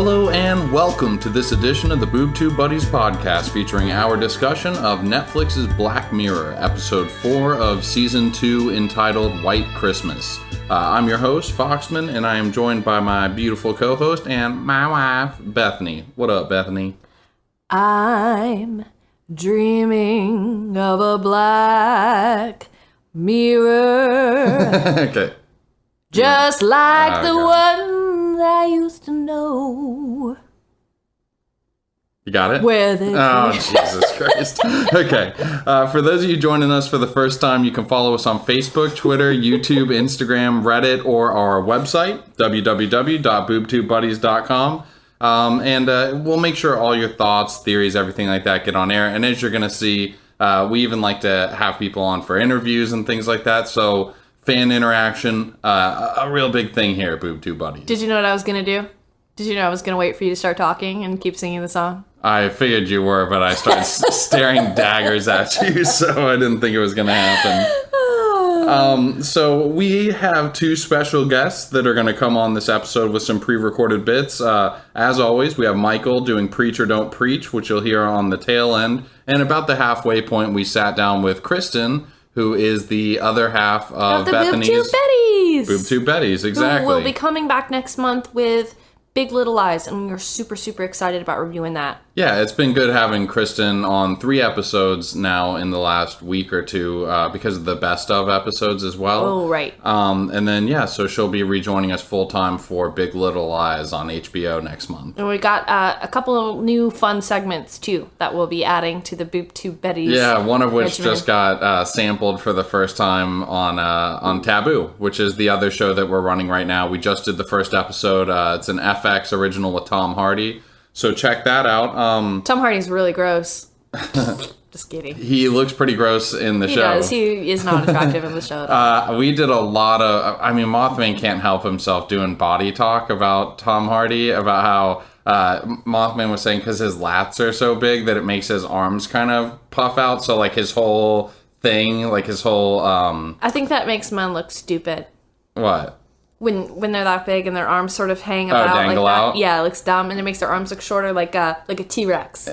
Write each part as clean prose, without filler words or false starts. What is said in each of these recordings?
Hello and welcome to this edition of the Boob Tube Buddies podcast featuring our discussion of Netflix's Black Mirror, episode 4 of season 2 entitled White Christmas. I'm your host, Foxman, and I am joined by my beautiful co-host and my wife, Bethany. What up, Bethany? I'm dreaming of a black mirror. Okay. Just like the one I used to know. You got it? Where they Oh, Jesus Christ. Okay. For those of you joining us for the first time, you can follow us on Facebook, Twitter, YouTube, Instagram, Reddit, or our website, www.boobtubebuddies.com. And we'll make sure all your thoughts, theories, everything like that get on air. And as you're going to see, we even like to have people on for interviews and things like that. So fan interaction, a real big thing here at Boob Tube Buddies. Did you know what I was going to do? Did you know I was going to wait for you to start talking and keep singing the song? I figured you were, but I started staring daggers at you, so I didn't think it was going to happen. So we have two special guests that are going to come on this episode with some pre-recorded bits. As always, we have Michael doing Preach or Don't Preach, which you'll hear on the tail end. And about the halfway point, we sat down with Kristin, who is the other half of Bethany's Boob Tube Betties. Boob Tube Betties, exactly. We'll be coming back next month with Big Little Lies, and we're super, super excited about reviewing that. Yeah, it's been good having Kristin on 3 episodes now in the last week or two because of the best of episodes as well. Oh, right. And then, yeah, so she'll be rejoining us full-time for Big Little Lies on HBO next month. And we got a couple of new fun segments, too, that we'll be adding to the Boob Tube Betties. Yeah, one of which regimen. just got sampled for the first time on Taboo, which is the other show that we're running right now. We just did the first episode. It's an FX original with Tom Hardy. So check that out. Tom Hardy's really gross. Just kidding. He looks pretty gross in the show. He does. He is not attractive in the show at all. We did a lot of... I mean, Mothman can't help himself doing body talk about Tom Hardy, about how Mothman was saying because his lats are so big that it makes his arms kind of puff out. So, like, his whole thing, like his whole... I think that makes men look stupid. What? When they're that big and their arms sort of hang about dangle like that. out? Yeah, it looks dumb, and it makes their arms look shorter like a T-Rex.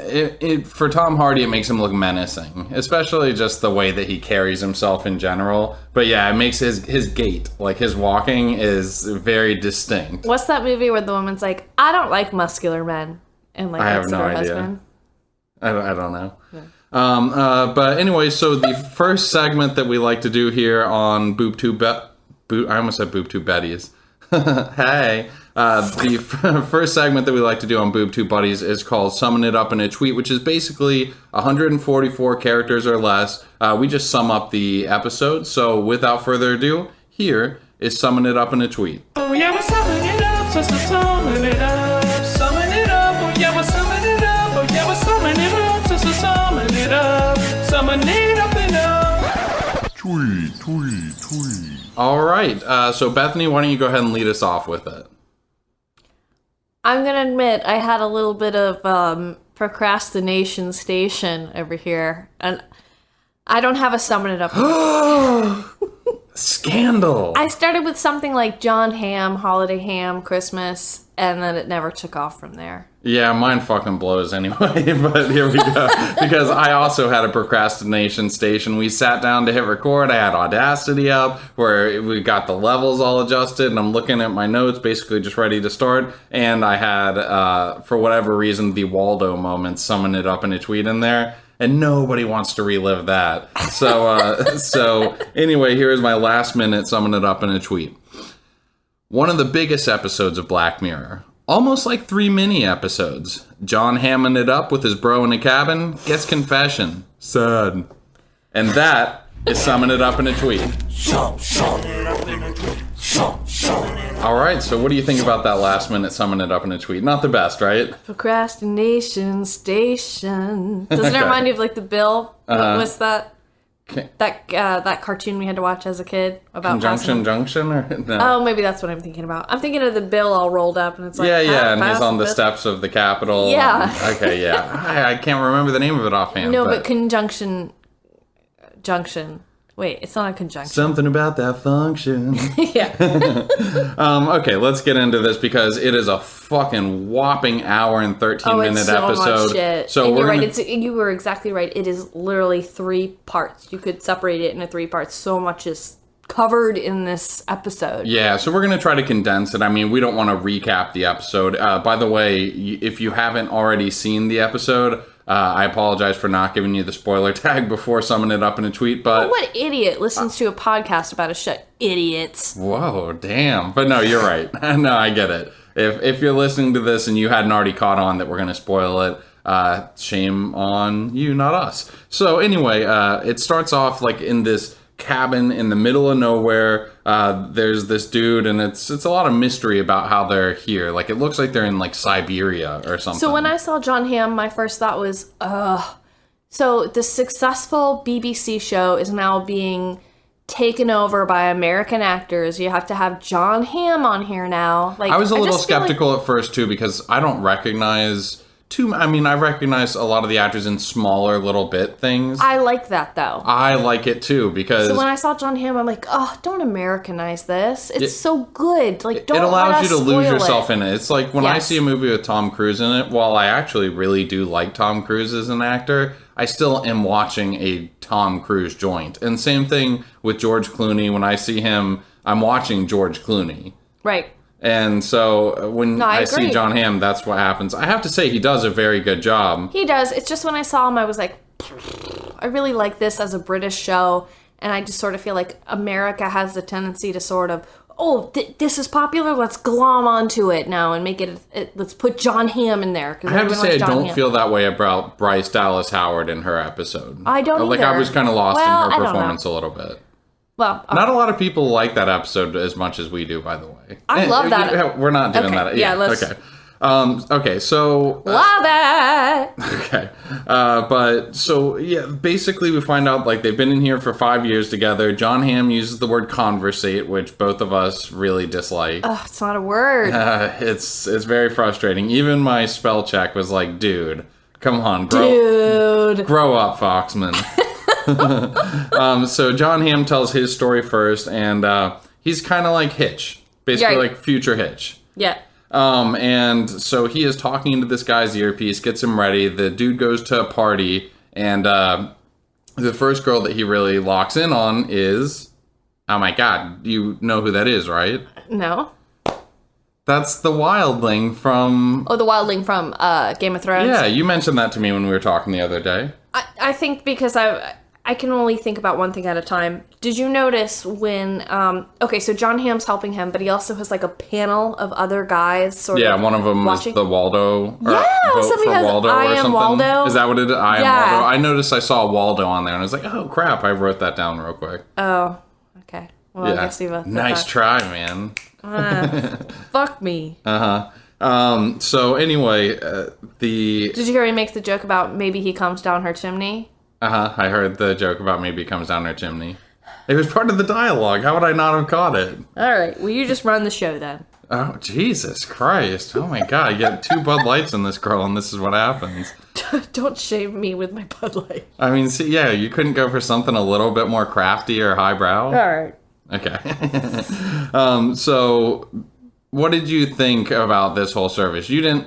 For Tom Hardy, it makes him look menacing, especially just the way that he carries himself in general. But yeah, it makes his gait, like his walking, is very distinct. What's that movie where the woman's like, I don't like muscular men, and like I have looks no at her idea. husband? I don't know. Yeah. But anyway, so the first segment that we like to do here on Boob Tube I almost said Boob Tube Betties. Hey. The first segment that we like to do on Boob Tube Buddies is called Summon It Up in a Tweet, which is basically 144 characters or less. We just sum up the episode. So without further ado, here is Summon It Up in a Tweet. Oh yeah, we're summon it up, just to summon it up. Summon it up, oh yeah, we're summon it up. Oh yeah, we're summon it up, just to summon it up. Summon it up and up. Tweet. All right. So Bethany, why don't you go ahead and lead us off with it? I'm going to admit I had a little bit of procrastination station over here, and I don't have a summon it up. Scandal. I started with something like John Ham, Holiday Ham, Christmas, and then it never took off from there. Yeah, mine fucking blows anyway, but here we go. Because I also had a procrastination station. We sat down to hit record. I had Audacity up where we got the levels all adjusted, and I'm looking at my notes, basically just ready to start. And I had, for whatever reason, the Waldo moment, summon it up in a tweet in there. And nobody wants to relive that. So anyway, here is my last minute summon it up in a tweet. One of the biggest episodes of Black Mirror. Almost like 3 mini episodes. John hamming it up with his bro in a cabin, gets confession. Sad. And that is summon it up in a tweet. Alright, so what do you think about that last minute summon it up in a tweet? Not the best, right? Procrastination station. Doesn't it remind you of like the Bill? What's that? That cartoon we had to watch as a kid about Conjunction Junction? Or no? Oh, maybe that's what I'm thinking about. I'm thinking of the Bill all rolled up, and it's like and he's on the steps of the Capitol. Yeah. Okay, yeah. I can't remember the name of it offhand. No, but Conjunction Junction. Wait, it's not a conjunction. Something about that function. Yeah. Okay, let's get into this because it is a fucking whopping hour and 13-minute it's so episode. much shit. So and we're you're gonna... right. You were exactly right. It is literally 3 parts. You could separate it into 3 parts. So much is covered in this episode. Yeah, so we're going to try to condense it. I mean, we don't want to recap the episode. By the way, if you haven't already seen the episode, I apologize for not giving you the spoiler tag before summing it up in a tweet, but... What idiot listens to a podcast about a show? Idiots. Whoa, damn. But no, you're right. No, I get it. If you're listening to this and you hadn't already caught on that we're going to spoil it, shame on you, not us. So anyway, it starts off like in this cabin in the middle of nowhere. There's this dude, and it's a lot of mystery about how they're here. Like, it looks like they're in like Siberia or something. So when I saw John Hamm, my first thought was, ugh. So the successful BBC show is now being taken over by American actors. You have to have John Hamm on here now. Like, I was a little just feel skeptical at first too, because I don't recognize I recognize a lot of the actors in smaller little bit things. I like that though. I like it too, because So when I saw John Hamm, I'm like, oh, don't Americanize this. It's so good. Like, don't it allows let you us to lose spoil yourself it. in it. It's like when I Yes. see a movie with Tom Cruise in it, while I actually really do like Tom Cruise as an actor, I still am watching a Tom Cruise joint. And same thing with George Clooney. When I see him, I'm watching George Clooney. Right. And so when I I see agree. John Hamm, that's what happens. I have to say, he does a very good job. He does. It's just when I saw him, I was like, I really like this as a British show. And I just sort of feel like America has the tendency to sort of, this is popular, let's glom onto it now and make it let's put John Hamm in there. I have to say, I don't feel that way about Bryce Dallas Howard in her episode. I don't Like, either. I was kind of lost Well, in I her don't know. performance a little bit. Well, Not a lot of people like that episode as much as we do, by the way. I love that. We're not doing Okay, that. yeah, let's- Okay. Okay, so... love it. Okay. But, so, yeah, basically we find out, like, they've been in here for 5 years together. John Hamm uses the word conversate, which both of us really dislike. Oh, it's not a word. It's very frustrating. Even my spell check was like, dude, come on, Dude. grow up, Foxman. So John Hamm tells his story first, and he's kind of like Hitch, basically Right. like future Hitch. Yeah. And so he is talking into this guy's earpiece, gets him ready. The dude goes to a party, and the first girl that he really locks in on is, oh my god, you know who that is, right? No. That's the wildling from... Oh, the wildling from Game of Thrones. Yeah, you mentioned that to me when we were talking the other day. I think because I can only think about one thing at a time. Did you notice when, okay, so John Hamm's helping him, but he also has like a panel of other guys sort of Yeah, one of them watching. is the Waldo. Or Yeah, vote somebody for has Waldo I or am something. Waldo. Is that what it is? I am Yeah. Waldo. I noticed I saw Waldo on there, and I was like, oh crap, I wrote that down real quick. Oh, okay. Well, Yeah. I guess we both did Nice that. try, man. Fuck me. So anyway, Did you hear he makes the joke about maybe he comes down her chimney? I heard the joke about maybe it comes down her chimney. It was part of the dialogue. How would I not have caught it? All right. Well, you just run the show then. Oh, Jesus Christ. Oh my God. You get 2 Bud Lights in this girl, and this is what happens. Don't shame me with my Bud Light. I mean, see, yeah, you couldn't go for something a little bit more crafty or highbrow? All right. Okay. So what did you think about this whole service? You didn't...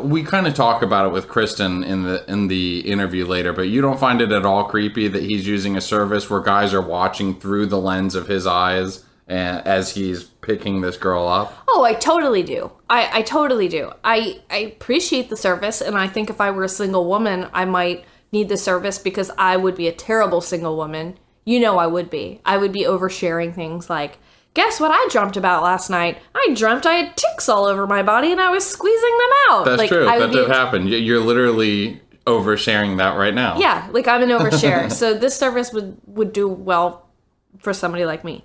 we kind of talk about it with Kristin in the interview later, but you don't find it at all creepy that he's using a service where guys are watching through the lens of his eyes as he's picking this girl up? Oh, I totally do. I totally do. I appreciate the service, and I think if I were a single woman, I might need the service because I would be a terrible single woman. You know I would be. I would be oversharing things like, guess what I dreamt about last night? I dreamt I had ticks all over my body and I was squeezing them out. That's like, true. I That would did be- happen. You're literally oversharing that right now. Yeah, like I'm an overshare. So this service would do well for somebody like me.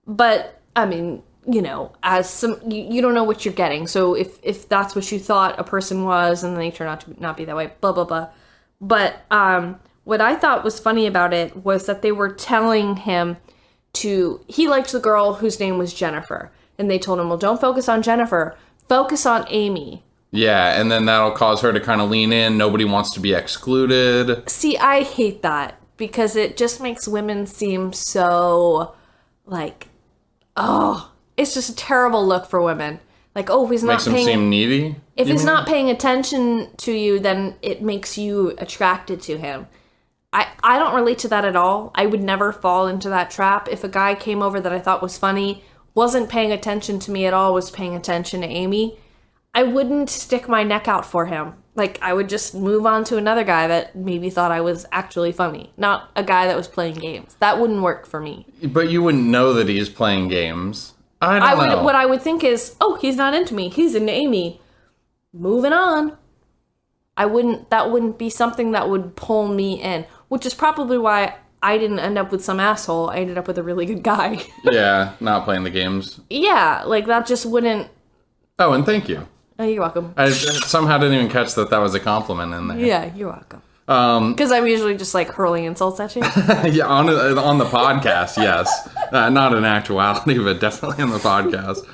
But, I mean, you know, as some you don't know what you're getting. So if that's what you thought a person was and they turn out to not be that way, blah, blah, blah. But what I thought was funny about it was that they were telling him he liked the girl whose name was Jennifer. And they told him, well, don't focus on Jennifer. Focus on Amy. Yeah, and then that'll cause her to kind of lean in. Nobody wants to be excluded. See, I hate that. because it just makes women seem so, like, oh, it's just a terrible look for women. Like, oh, if he's not Makes him seem needy? If he's not paying attention to you, then it makes you attracted to him. I don't relate to that at all. I would never fall into that trap. If a guy came over that I thought was funny, wasn't paying attention to me at all, was paying attention to Amy, I wouldn't stick my neck out for him. Like, I would just move on to another guy that maybe thought I was actually funny, not a guy that was playing games. That wouldn't work for me. But you wouldn't know that he's playing games. I don't know. What I would think is, oh, he's not into me. He's into Amy. Moving on. That wouldn't be something that would pull me in, which is probably why I didn't end up with some asshole. I ended up with a really good guy. Yeah, not playing the games. Yeah, like that just wouldn't. Oh, and thank you. Oh, you're welcome. I somehow didn't even catch that was a compliment in there. Yeah, you're welcome. Because I'm usually just like hurling insults at you. Yeah, on the podcast, yes. Not in actuality, but definitely on the podcast.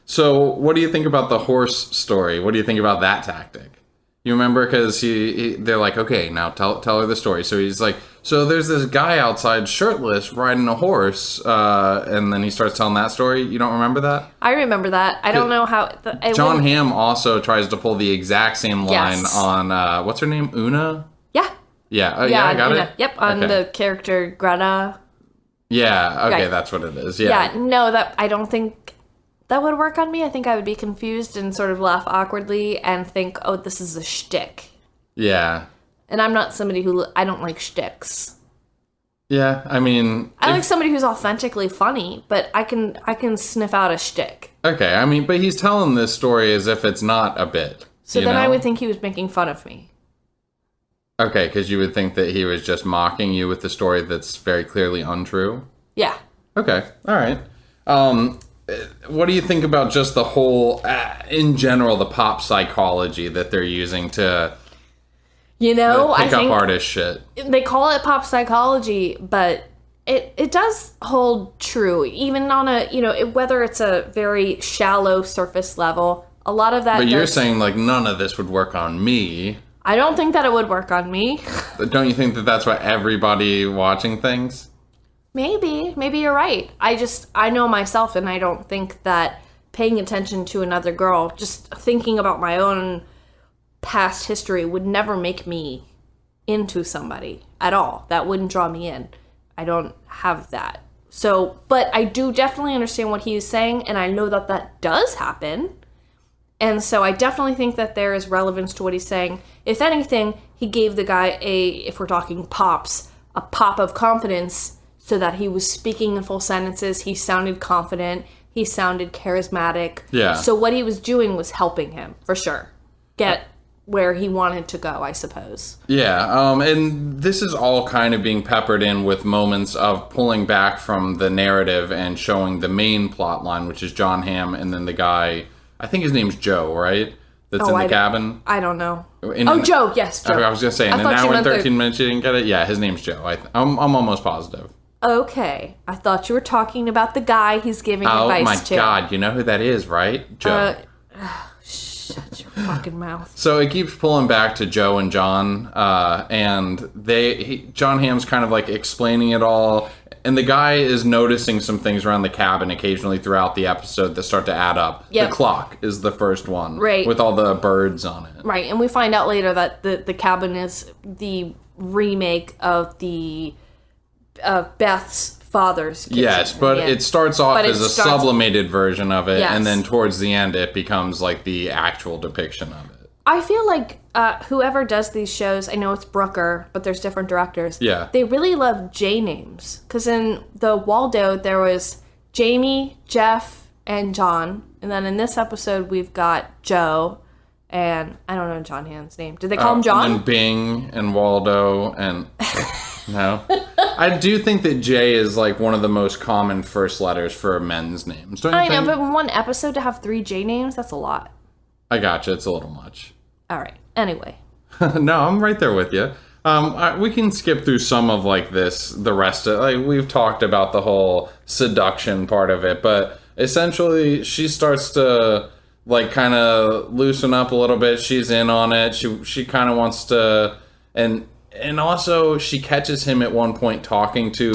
So what do you think about the horse story? What do you think about that tactic? You remember? Because they're like, okay, now tell her the story. So he's like, so there's this guy outside shirtless riding a horse, and then he starts telling that story. You don't remember that? I remember that. I don't know how. John Hamm also tries to pull the exact same line Yes. on, what's her name? Una? Yeah. Yeah. Yeah, I got it? Yep, on Okay. the character Greta. Yeah, okay, Right. that's what it is. Yeah. Yeah, no, I don't think that would work on me. I think I would be confused and sort of laugh awkwardly and think, oh, this is a shtick. Yeah. And I'm not somebody I don't like shticks. Yeah, I mean... I like somebody who's authentically funny, but I can sniff out a shtick. Okay, I mean, but he's telling this story as if it's not a bit. So then know? I would think he was making fun of me. Okay, because you would think that he was just mocking you with the story that's very clearly untrue? Yeah. Okay, all right. What do you think about just the whole, in general, the pop psychology that they're using to You know, I pick up think artist shit? they call it pop psychology, but it does hold true, even on a, whether it's a very shallow surface level. A lot of that. But you're saying, like, none of this would work on me. I don't think that it would work on me. Don't you think that that's what everybody watching thinks? Maybe you're right. I know myself, and I don't think that paying attention to another girl, just thinking about my own past history would never make me into somebody at all. That wouldn't draw me in. I don't have that. So, but I do definitely understand what he is saying, and I know that that does happen. And so I definitely think that there is relevance to what he's saying. If anything, he gave the guy if we're talking pops, a pop of confidence so that he was speaking in full sentences. He sounded confident. He sounded charismatic. Yeah. So what he was doing was helping him, for sure, get where he wanted to go, I suppose. Yeah, and this is all kind of being peppered in with moments of pulling back from the narrative and showing the main plot line, which is John Hamm and then the guy, I think his name's Joe, right? That's in the cabin. I don't know. In Joe, yes, Joe. I was going to say, in an thought you hour and meant 13 minutes you didn't get it? Yeah, his name's Joe. I'm almost positive. Okay. I thought you were talking about the guy he's giving advice to. Oh my god, you know who that is, right? Joe. Shut your fucking mouth. So it keeps pulling back to Joe and John, and John Hamm's kind of like explaining it all, and the guy is noticing some things around the cabin occasionally throughout the episode that start to add up. Yep. The clock is the first one, right, with all the birds on it. Right, and we find out later that the cabin is the remake of Beth's father's kitchen. Yes, but it starts off as a sublimated version of it, yes, and then towards the end it becomes like the actual depiction of it. I feel like whoever does these shows, I know it's Brooker, but there's different directors. Yeah. They really love J names. Because in the Waldo, there was Jamie, Jeff, and John. And then in this episode, we've got Joe, and I don't know John Hamm's name. Did they call him John? And then Bing and Waldo and... No. I do think that J is like one of the most common first letters for men's names. Don't you think? I know, but in one episode to have 3 J names, that's a lot. I gotcha. It's a little much. All right. Anyway. No, I'm right there with you. We can skip through some of like the rest of, like, we've talked about the whole seduction part of it, but essentially she starts to like kind of loosen up a little bit. She's in on it. She kind of wants to, and And also, she catches him at one point talking to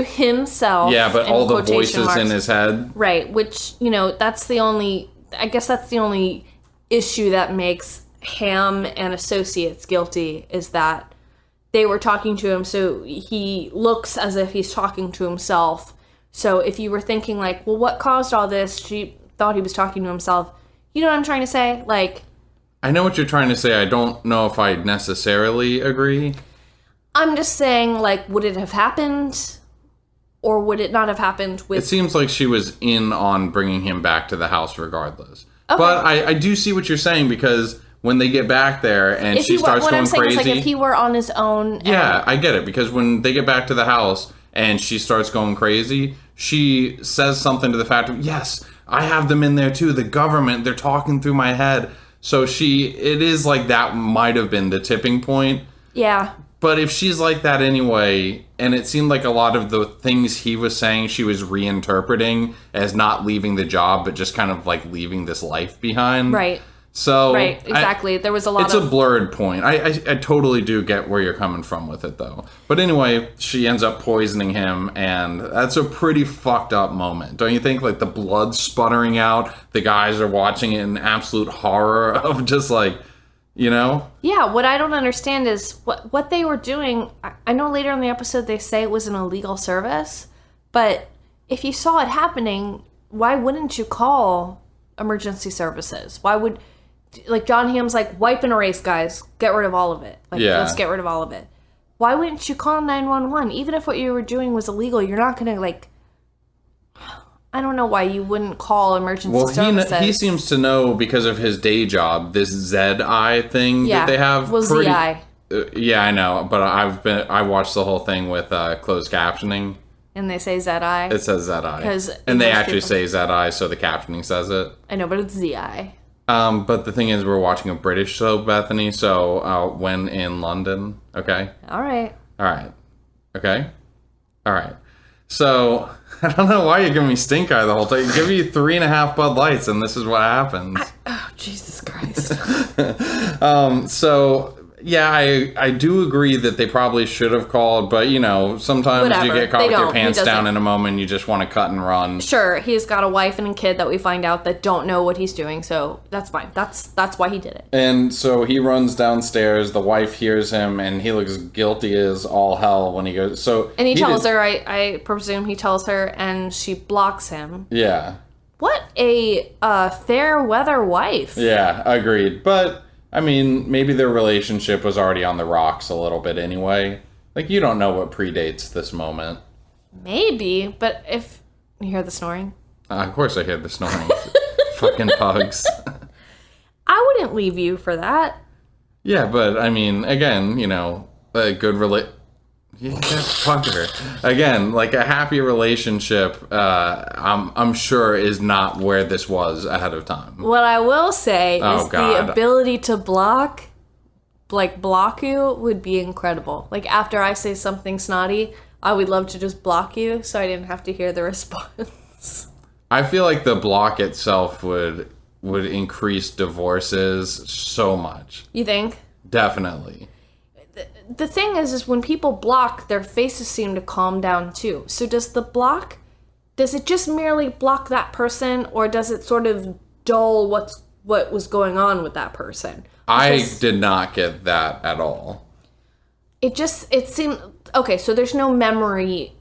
himself. Yeah, but in all the quotation voices marks. in his head. Right, which, that's the only issue that makes Ham and Associates guilty, is that they were talking to him, so he looks as if he's talking to himself. So if you were thinking, like, well, what caused all this? She thought he was talking to himself. You know what I'm trying to say? Like, I know what you're trying to say. I don't know if I necessarily agree. I'm just saying, like, would it have happened? Or would it not have happened with... It seems like she was in on bringing him back to the house regardless. Okay. But I do see what you're saying, because when they get back there and she starts what going I'm saying crazy... is, like, if he were on his own... Yeah, I get it, because when they get back to the house and she starts going crazy, she says something to the fact of, yes, I have them in there too, the government, they're talking through my head. So it is like that might have been the tipping point. Yeah. But if she's like that anyway, and it seemed like a lot of the things he was saying she was reinterpreting as not leaving the job, but just kind of like leaving this life behind. Right. So right, exactly. There was a lot of... It's a blurred point. I totally do get where you're coming from with it, though. But anyway, she ends up poisoning him, and that's a pretty fucked up moment. Don't you think? Like, the blood sputtering out, the guys are watching it in absolute horror of just, like, Yeah, what I don't understand is what they were doing. I know later in the episode they say it was an illegal service, but if you saw it happening, why wouldn't you call emergency services? Why would... Like, John Hamm's like, wipe and erase, guys. Get rid of all of it. Like, yeah. Let's get rid of all of it. Why wouldn't you call 911? Even if what you were doing was illegal, you're not going to, like... I don't know why you wouldn't call emergency services. He seems to know, because of his day job, this ZI thing that they have. Well, ZI. Yeah, I know, but I watched the whole thing with closed captioning. And they say ZI? It says ZI. And they actually say ZI, so the captioning says it. I know, but it's ZI. But the thing is, we're watching a British soap, Bethany, so when in London, okay? All right. Okay? All right. So, I don't know why you're giving me stink eye the whole time. Give you 3.5 Bud Lights, and this is what happens. Oh, Jesus Christ. So... Yeah, I do agree that they probably should have called, but, sometimes Whatever. you get caught They with your don't. pants He down doesn't. in a moment, you just want to cut and run. Sure, he's got a wife and a kid that we find out that don't know what he's doing, so that's fine. That's why he did it. And so he runs downstairs, the wife hears him, and he looks guilty as all hell when he goes, And he tells her, I presume he tells her, and she blocks him. Yeah. What a fair weather wife. Yeah, agreed. But... I mean, maybe their relationship was already on the rocks a little bit anyway. Like, you don't know what predates this moment. Maybe, but if... You hear the snoring? Of course I hear the snoring. Fucking pugs. I wouldn't leave you for that. Yeah, but, I mean, again, a good Yeah, fuck her. Again, like, a happy relationship, I'm sure is not where this was ahead of time. What I will say is the ability to block you would be incredible. Like, after I say something snotty, I would love to just block you so I didn't have to hear the response. I feel like the block itself would increase divorces so much. You think? Definitely. The thing is when people block, their faces seem to calm down too. So does it just merely block that person, or does it sort of dull what was going on with that person? I did not get that at all. It seemed okay. So there's no memory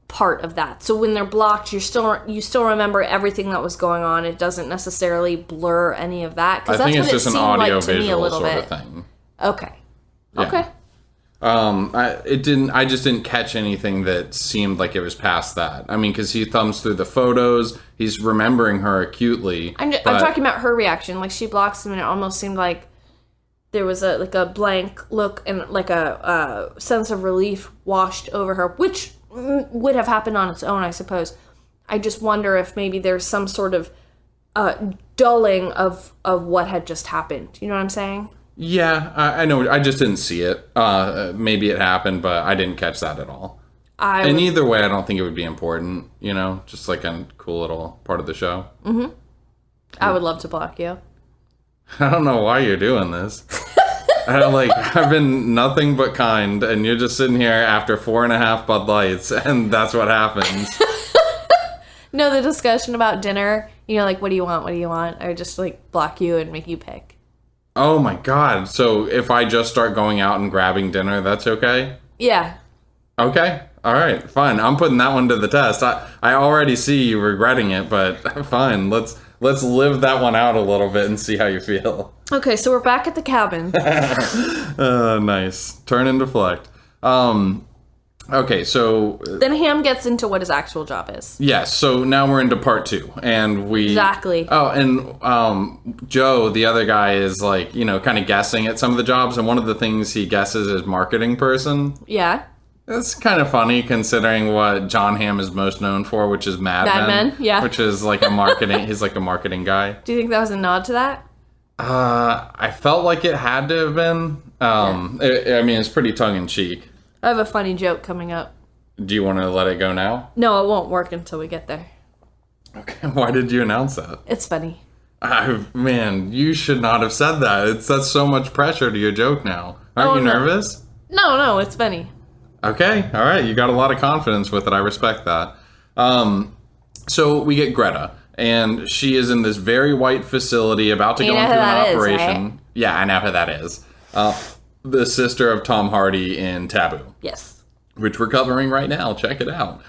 part of that. So when they're blocked, you still remember everything that was going on. It doesn't necessarily blur any of that. I think it's just an audio visual sort of thing. Okay. Yeah. Okay. I just didn't catch anything that seemed like it was past that. I mean, because he thumbs through the photos, he's remembering her acutely. I'm talking about her reaction. Like, she blocks him, and it almost seemed like there was a blank look and like a sense of relief washed over her, which would have happened on its own, I suppose. I just wonder if maybe there's some sort of dulling of what had just happened. You know what I'm saying? Yeah, I know. I just didn't see it. Maybe it happened, but I didn't catch that at all. Either way, I don't think it would be important, just like a cool little part of the show. Mm-hmm. I would love to block you. I don't know why you're doing this. And I'm like, I've been nothing but kind, and you're just sitting here after 4.5 Bud Lights, and that's what happens. No, the discussion about dinner, like, what do you want? What do you want? I would just, like, block you and make you pick. Oh my god. So if I just start going out and grabbing dinner, that's okay? Yeah. Okay. All right. Fine. I'm putting that one to the test. I already see you regretting it, but fine. Let's live that one out a little bit and see how you feel. Okay, so we're back at the cabin. Nice. Turn and deflect. Okay, so... Then Ham gets into what his actual job is. Yes, so now we're into part 2, and we... Exactly. Oh, and Joe, the other guy, is like, kind of guessing at some of the jobs, and one of the things he guesses is marketing person. Yeah. It's kind of funny considering what John Hamm is most known for, which is Mad Men. Yeah. Which is like a marketing... he's like a marketing guy. Do you think that was a nod to that? I felt like it had to have been. It's pretty tongue-in-cheek. I have a funny joke coming up. Do you want to let it go now? No, it won't work until we get there. Okay, why did you announce that? It's funny. Man, you should not have said that. That's so much pressure to your joke now. Aren't you nervous? No, it's funny. Okay, all right. You got a lot of confidence with it. I respect that. So we get Greta, and she is in this very white facility about to go into an operation. Right? Yeah, I know who that is. The sister of Tom Hardy in Taboo. Yes. Which we're covering right now. Check it out.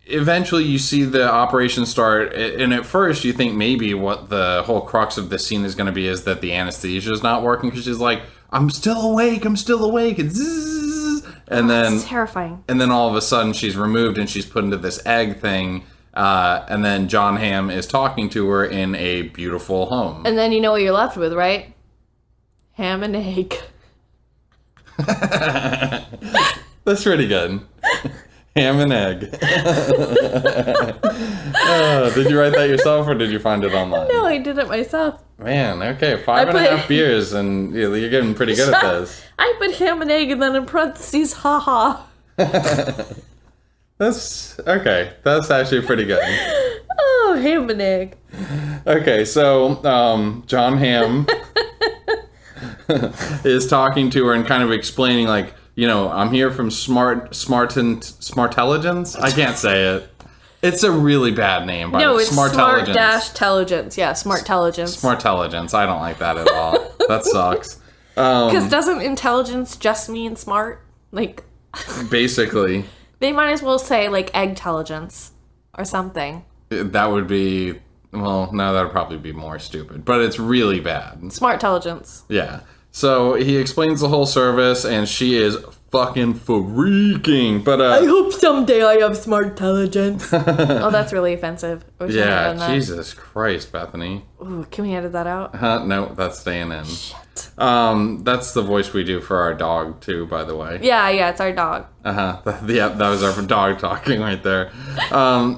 Eventually you see the operation start, and at first you think maybe what the whole crux of this scene is going to be is that the anesthesia is not working, because she's like, I'm still awake, and zzz, and then it's terrifying. And then all of a sudden she's removed and she's put into this egg thing, and then John Hamm is talking to her in a beautiful home. And then you know what you're left with, right? Ham and egg. That's pretty good. Ham and egg. Did you write that yourself, or did you find it online? No, I did it myself. Man, okay, 5.5 beers, and you're getting pretty good at this. I put ham and egg and then in parentheses, haha. That's okay. That's actually pretty good. Oh, ham and egg. Okay, so John Hamm is talking to her and kind of explaining, like, I'm here from Smartelligence. I can't say it. It's a really bad name. No, it's Smart-Telligence. Yeah, Smartelligence. Smartelligence. I don't like that at all. That sucks. Because doesn't intelligence just mean smart? Like, basically. They might as well say, like, eggtelligence or something. That would be... Well, no, that would probably be more stupid. But it's really bad. Smartelligence. Yeah. So he explains the whole service, and she is fucking freaking. But I hope someday I have Smartelligence. Oh, that's really offensive. Yeah, Jesus Christ, Bethany. Ooh, can we edit that out? No, that's staying in. Shit. That's the voice we do for our dog, too, by the way. Yeah, it's our dog. Yeah, that was our dog talking right there.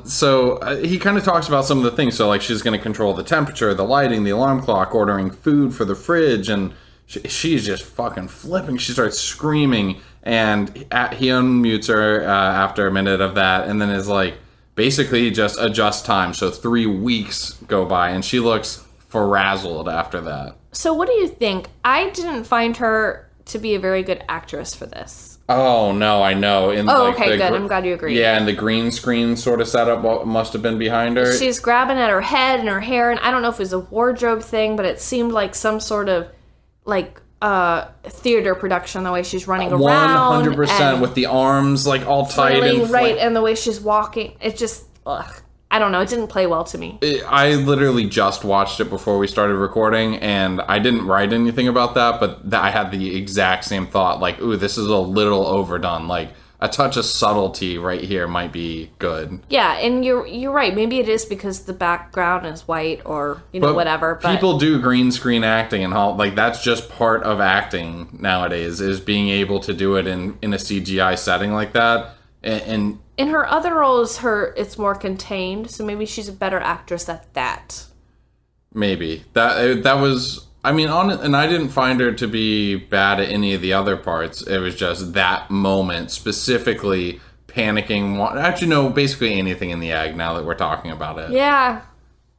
So he kind of talks about some of the things. So, like, she's going to control the temperature, the lighting, the alarm clock, ordering food for the fridge, and she's just fucking flipping. She starts screaming, and he unmutes her after a minute of that, and then is like, basically just adjust time. So 3 weeks go by, and she looks frazzled after that. So what do you think? I didn't find her to be a very good actress for this. Oh, no, I know. Okay, good. I'm glad you agree. Yeah, and the green screen sort of setup must have been behind her. She's grabbing at her head and her hair, and I don't know if it was a wardrobe thing, but it seemed like some sort of, like, theater production, the way she's running around. 100% with the arms, like, all tight and... Right, and the way she's walking. It just, I don't know, it didn't play well to me. I literally just watched it before we started recording, and I didn't write anything about that, but I had the exact same thought, like, ooh, this is a little overdone. Like, a touch of subtlety right here might be good. Yeah, and you're right. Maybe it is because the background is white or, whatever. But people do green screen acting, and like, that's just part of acting nowadays, is being able to do it in a CGI setting like that. And in her other roles, it's more contained, so maybe she's a better actress at that. Maybe. That was... I mean, and I didn't find her to be bad at any of the other parts. It was just that moment, specifically panicking. Actually, no, basically anything in the egg, now that we're talking about it. Yeah.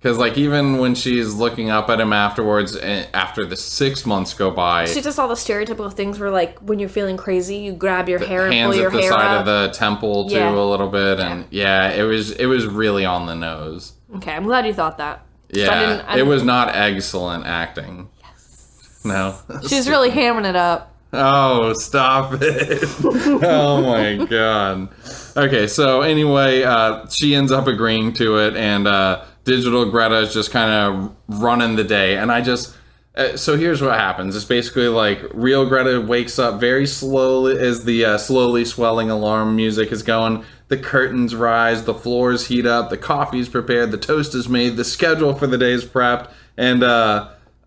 Because, like, even when she's looking up at him afterwards, after the 6 months go by... She does all the stereotypical things where, like, when you're feeling crazy, you grab your hair and pull your hair hands at the side up. of the temple, too, a little bit. And, it was really on the nose. Okay, I'm glad you thought that. Yeah, it was not excellent acting. Yes. No. She's really hamming it up. Oh, stop it. Oh, my God. Okay, so anyway, she ends up agreeing to it, and... Digital Greta is just kind of running the day, and I just... so here's what happens. It's basically like real Greta wakes up very slowly as the slowly swelling alarm music is going. The curtains rise, the floors heat up, the coffee's prepared, the toast is made, the schedule for the day is prepped, and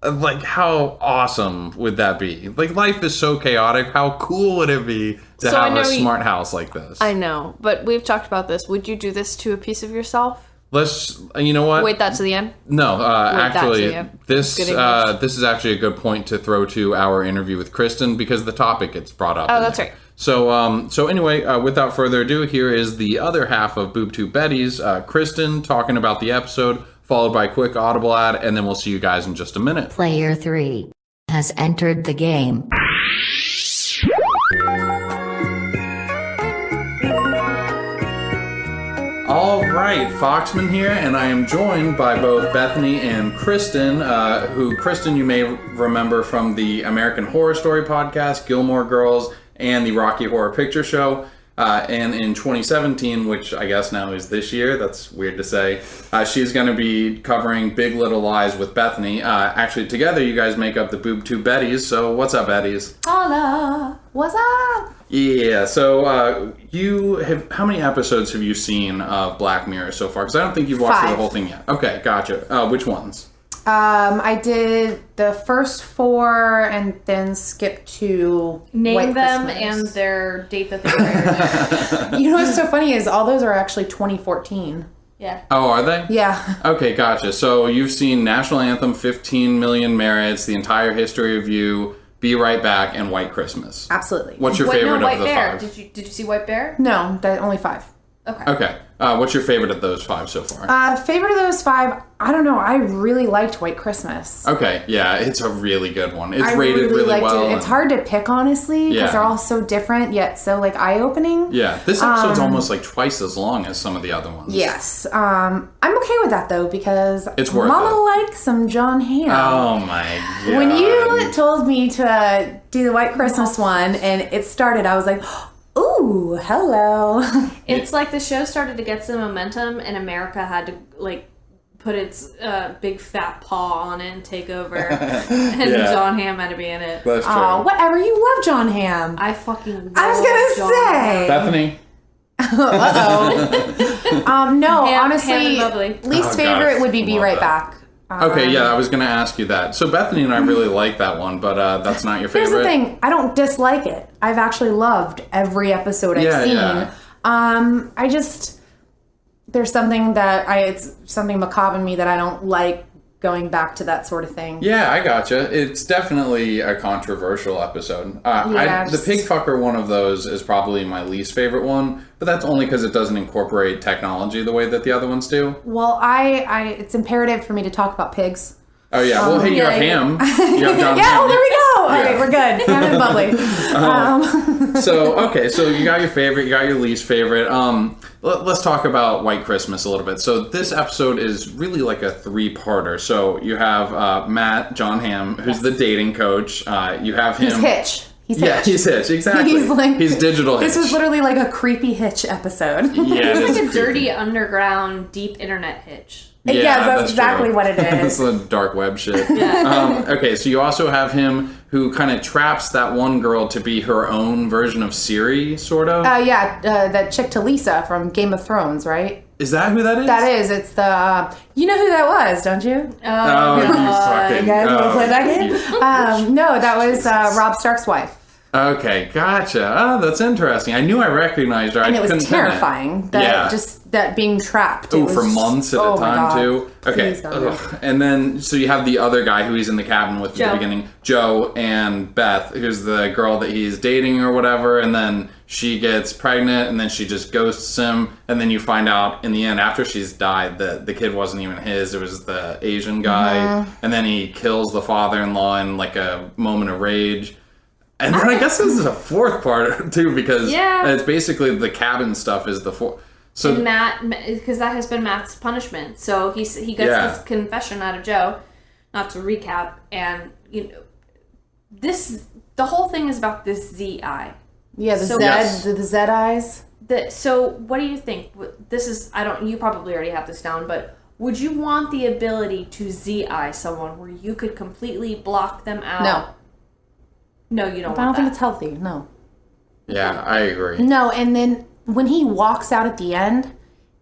like how awesome would that be? Like life is so chaotic. How cool would it be to have a smart house like this? I know, but we've talked about this. Would you do this to a piece of yourself? Let's, you know what? Wait that to the end? No, actually, this is actually a good point to throw to our interview with Kristin because the topic gets brought up. Oh, that's right. So anyway, without further ado, here is the other half of Boob Tube Betties, Kristin talking about the episode, followed by a quick audible ad, and then we'll see you guys in just a minute. Player 3 has entered the game. All right, Foxman here, and I am joined by both Bethany and Kristin, who Kristin you may remember from the American Horror Story podcast, Gilmore Girls, and the Rocky Horror Picture Show. And in 2017, which I guess now is this year, that's weird to say, she's going to be covering Big Little Lies with Bethany. Actually, together you guys make up the Boob Tube Betties, so what's up, Betties? Hola! What's up? Yeah, so how many episodes have you seen of Black Mirror so far? Because I don't think you've watched the whole thing yet. Okay, gotcha. Which ones? I did the first 4 and then skipped to Name White them Christmas. and their date that they were. You know what's so funny is all those are actually 2014. Yeah. Oh, are they? Yeah. Okay, gotcha. So you've seen National Anthem, 15 Million Merits, The Entire History of You, Be Right Back, and White Christmas. Absolutely. What's your favorite of the 5? Did you see White Bear? No, only 5. Okay. What's your favorite of those 5 so far? Favorite of those 5, I don't know. I really liked White Christmas. Okay, yeah, it's a really good one. It's I rated really liked well. it. It's hard to pick, honestly, because Yeah. they're all so different, yet so, like, eye-opening. Yeah, this episode's almost like twice as long as some of the other ones. Yes. I'm okay with that, though, because It's worth Mama it. likes some John Hamm. Oh my god. When you told me to do the White Christmas one and it started, I was like, ooh, hello. It's like the show started to get some momentum, and America had to like put its big fat paw on it and take over. And Yeah. John Hamm had to be in it. That's true. Oh, whatever. You love John Hamm. I fucking love I was gonna John say. Bethany? No, Ham honestly, and bubbly. least Oh, favorite gosh, would be Be love Right that. Back. Okay, yeah, I was going to ask you that. So Bethany and I really like that one, but that's not your favorite? Here's the thing. I don't dislike it. I've actually loved every episode I've seen. Yeah. I just, there's something it's something macabre in me that I don't like going back to that sort of thing. Yeah, I gotcha. It's definitely a controversial episode. Yeah, the pig fucker one of those is probably my least favorite one, but that's only because it doesn't incorporate technology the way that the other ones do. Well, it's imperative for me to talk about pigs. Oh yeah, well hey, you have Ham. You have John Yeah, Hamm. oh, there we go. All Yeah. right, we're good. Ham and bubbly. So you got your favorite, you got your least favorite. Let's talk about White Christmas a little bit. So this episode is really like a 3-parter. So you have Matt, John Hamm, who's the dating coach. You have him. He's Hitch. He's Yeah, Hitch. he's Hitch, exactly. He's digital Hitch. This was literally like a creepy Hitch episode. Yeah, it It's is like a dirty creepy. underground deep internet hitch. Yeah, Yes, that's exactly true. what it It's is. the dark web shit. Okay, so you also have him who kind of traps that one girl to be her own version of Siri, sort of. That chick Talisa from Game of Thrones, right? Is that who that is? That is. It's the. You know who that was, don't you? Oh, you fucking. You guys want to play that you- game? No, that was Rob Stark's wife. Okay, gotcha. Oh, that's interesting. I knew I recognized her. And I it was couldn't pin it. terrifying. That being trapped. Oh, for months at a time too. Okay, Please don't. ugh. And then so you have the other guy who he's in the cabin with at the Joe. beginning, Joe, and Beth, who's the girl that he's dating or whatever. And then she gets pregnant, and then she just ghosts him. And then you find out in the end, after she's died, that the kid wasn't even his; it was the Asian guy. Mm-hmm. And then he kills the father-in-law in like a moment of rage. And then I guess this is a fourth part too, because it's basically the cabin stuff is the fourth. So And Matt, because that has been Matt's punishment. So he gets this confession out of Joe. Not to recap, and the whole thing is about this Z eye. Yeah, the So- Z, Yes. the Z eyes. So what do you think? This is you probably already have this down, but would you want the ability to Z eye someone where you could completely block them out? No. No, you don't I don't want think that. it's healthy. No. yeah, I agree. No, and then when he walks out at the end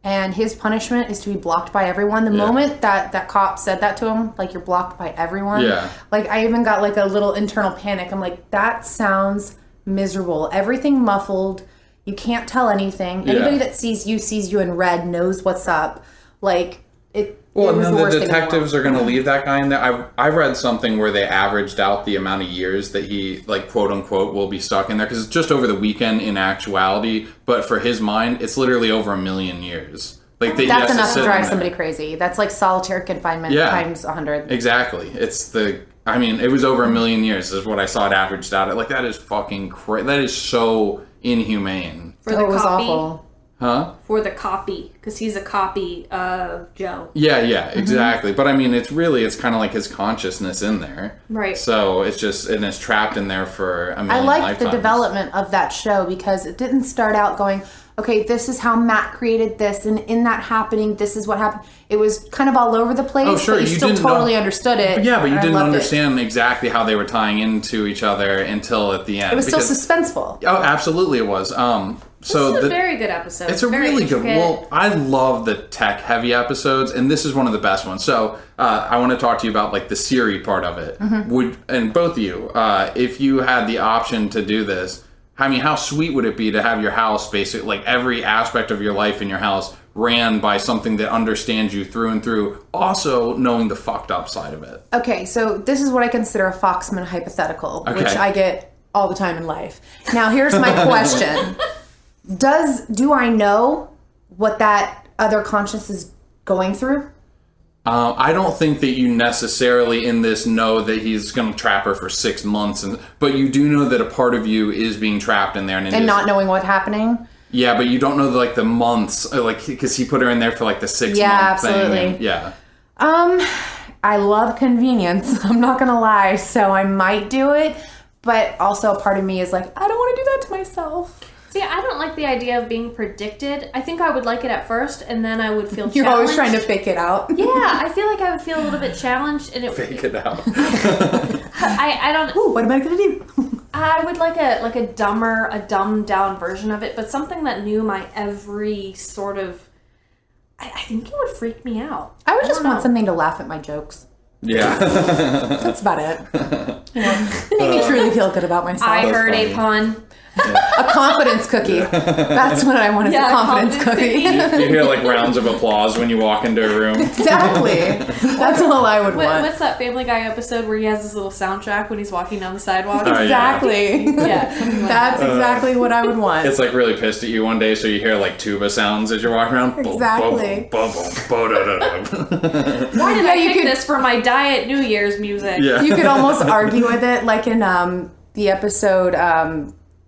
and his punishment is to be blocked by everyone, the moment that cop said that to him, like, you're blocked by everyone, like, I even got like a little internal panic. I'm like, that sounds miserable. Everything muffled. You can't tell anything. Anybody that sees you in red, knows what's up. Like, Well, it was and the then worst the thing in the detectives world. are going to leave that guy in there. I read something where they averaged out the amount of years that he, like, quote unquote, will be stuck in there, because it's just over the weekend in actuality. But for his mind, it's literally over 1 million years. Like he That's has enough sit to in drive there. somebody crazy. That's like solitary confinement times 100. Exactly. I mean, it was over 1 million years is what I saw it averaged out at. Like, that is fucking crazy. That is so inhumane. For the It was copy, awful. Huh? For the copy, because he's a copy of Joe. Yeah, exactly. But I mean, it's kind of like his consciousness in there. Right. So it's trapped in there for a million I liked lifetimes. the development of that show because it didn't start out going, okay, this is how Matt created this, and in that happening, this is what happened. It was kind of all over the place, Oh, sure. but you still didn't totally know. understood it. Yeah, but you and I didn't loved understand exactly how they were tying into each other until at the end. It was still suspenseful. Oh, absolutely it was. So This is a very good episode. It's a Very really good. intricate. Well, I love the tech-heavy episodes, and this is one of the best ones. So, I want to talk to you about like the Siri part of it. And both of you, if you had the option to do this, I mean, how sweet would it be to have your house, basically, like every aspect of your life in your house, ran by something that understands you through and through, also knowing the fucked up side of it. Okay, so this is what I consider a Foxman hypothetical, which Okay. I get all the time in life. Now, here's my question. Do I know what that other conscience is going through? I don't think that you necessarily in this know that he's going to trap her for 6 months, but you do know that a part of you is being trapped in there. And not knowing what's happening? Yeah, but you don't know like the months, like because he put her in there for like the 6 Yeah, month absolutely. thing. And, yeah. I love convenience. I'm not gonna lie, so I might do it, but also a part of me is like, I don't want to do that to myself. See, I don't like the idea of being predicted. I think I would like it at first, and then I would feel You're challenged. always trying to fake it out. Yeah, I feel like I would feel a little bit challenged, and Fake it out. I don't. Ooh, what am I gonna do? I would like a dumbed down version of it, but something that knew my every sort of. I think it would freak me out. I would just don't want know. something to laugh at my jokes. Yeah. That's about it. It made me truly feel good about myself. I heard funny. a pun. A confidence cookie. That's what I want is Yeah, a confidence cookie. You hear like rounds of applause when you walk into a room. Exactly. That's all I would want. What's that Family Guy episode where he has this little soundtrack when he's walking down the sidewalk? Oh, yeah. Exactly. Yeah, something like That's exactly what I would want. It's like really pissed at you one day, so you hear like tuba sounds as you're walking around. Exactly. Why did I you pick could- this for my Diet New Year's music? Yeah. You could almost argue with it, like in the episode,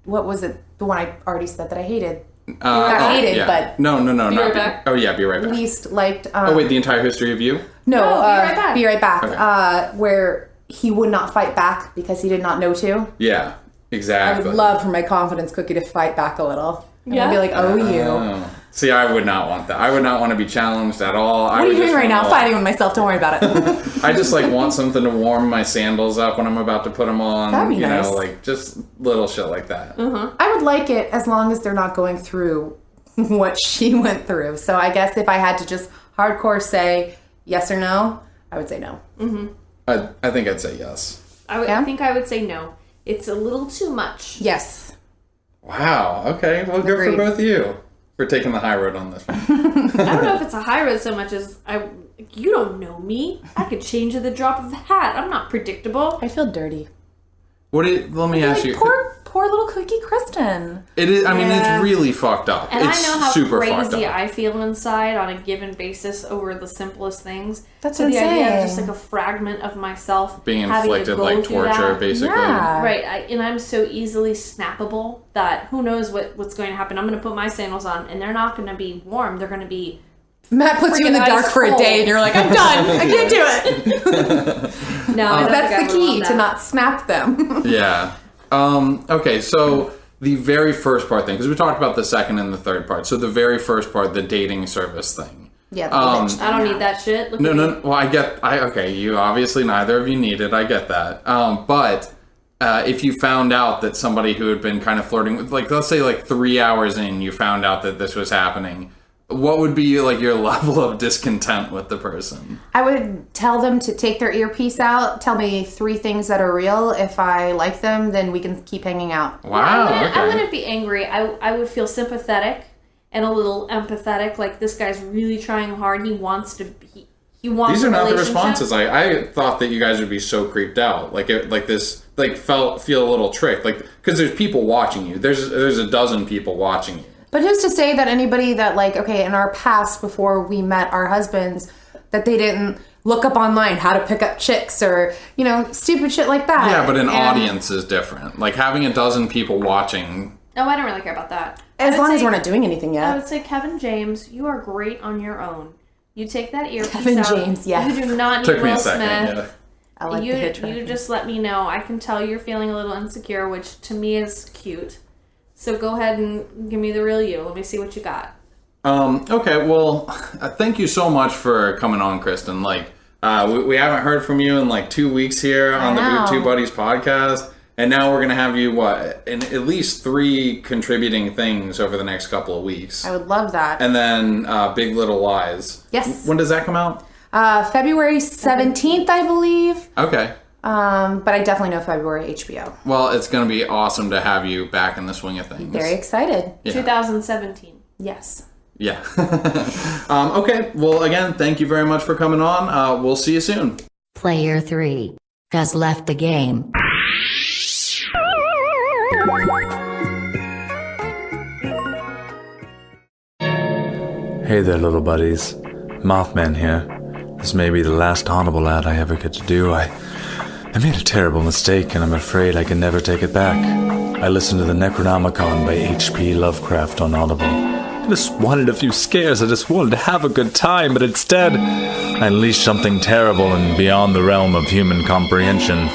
what was it? The one I already said that I hated. Not hated, yeah. but No, Be not. Right Back? Oh yeah, be right back. least liked. Oh wait, the entire history of you? No, No, Be Right Back. Be Right Back. Okay. Where he would not fight back because he did not know to. Yeah, I exactly. would love for my confidence cookie to fight back a little. And Yeah? I'd be like, oh, you. Oh. See, I would not want that. I would not want to be challenged at all. What are you doing right now? Fighting with myself. Don't worry about it. I just like want something to warm my sandals up when I'm about to put them on. That'd be you nice. know, like just little shit like that. I would like it as long as they're not going through what she went through. So I guess if I had to just hardcore say yes or no, I would say no. I think I'd say yes. I Yeah? think I would say no. It's a little too much. Yes. Wow. Okay. Well, good for both of you for taking the high road on this one. I don't know if it's a high road so much as you don't know me. I could change at the drop of a hat. I'm not predictable. I feel dirty. Let me ask you. Poor little cookie Kristin. It is. I mean, it's really fucked up. And it's I know how super fucked crazy up. I feel inside on a given basis over the simplest things. That's so what the I'm idea saying. of just like a fragment of myself being having to inflicted go like through torture, that. basically. Yeah. Right, and I'm so easily snappable that who knows what's going to happen. I'm going to put my sandals on, and they're not going to be warm. They're going to be Matt puts you in the freaking dark ice for a cold. day, and you're like, I'm done. I can't do it. No, I don't That's think the I would key want to that. not snap them. Yeah. Okay, so the very first part thing, because we talked about the second and the third part. So the very first part, the dating service thing. Yeah. I don't need that shit. Look at me. No. Well, okay, you obviously neither of you need it. I get that. But if you found out that somebody who had been kind of flirting with, like, let's say like 3 hours in, you found out that this was happening, what would be like your level of discontent with the person? I would tell them to take their earpiece out, tell me 3 things that are real. If I like them, then we can keep hanging out. Wow. I wouldn't be angry. I would feel sympathetic and a little empathetic. Like, this guy's really trying hard. He wants he wants. These are a not the relationship. responses. I thought that you guys would be so creeped out, feel a little tricked, like, because there's people watching you. There's a dozen people watching you. But who's to say that anybody that, like, okay, in our past, before we met our husbands, that they didn't look up online how to pick up chicks or, stupid shit like that. Yeah, but an audience is different. Like, having a dozen people watching. No, I don't really care about that. As long as we're not doing anything I yet. would say, Kevin James, you are great on your own. You take that earpiece Kevin out. James, yes. You do not need Took me Will a second. Smith. I like the hitch You just let me know. I can tell you're feeling a little insecure, which to me is cute. So go ahead and give me the real you. Let me see what you got. Okay, well, thank you so much for coming on, Kristin. Like, we haven't heard from you in like 2 weeks here on the Boob Tube Buddies podcast. And now we're going to have you, in at least 3 contributing things over the next couple of weeks. I would love that. And then Big Little Lies. Yes. When does that come out? February 17th, I believe. Okay. But I definitely know February HBO. Well, it's going to be awesome to have you back in the swing of things. Very excited. Yeah. 2017. Yes. Yeah. Okay. Well, again, thank you very much for coming on. We'll see you soon. Player 3 has left the game. Hey there, little buddies. Mothman here. This may be the last Audible ad I ever get to do. I made a terrible mistake, and I'm afraid I can never take it back. I listened to the Necronomicon by H.P. Lovecraft on Audible. I just wanted a few scares. I just wanted to have a good time, but instead, I unleashed something terrible and beyond the realm of human comprehension.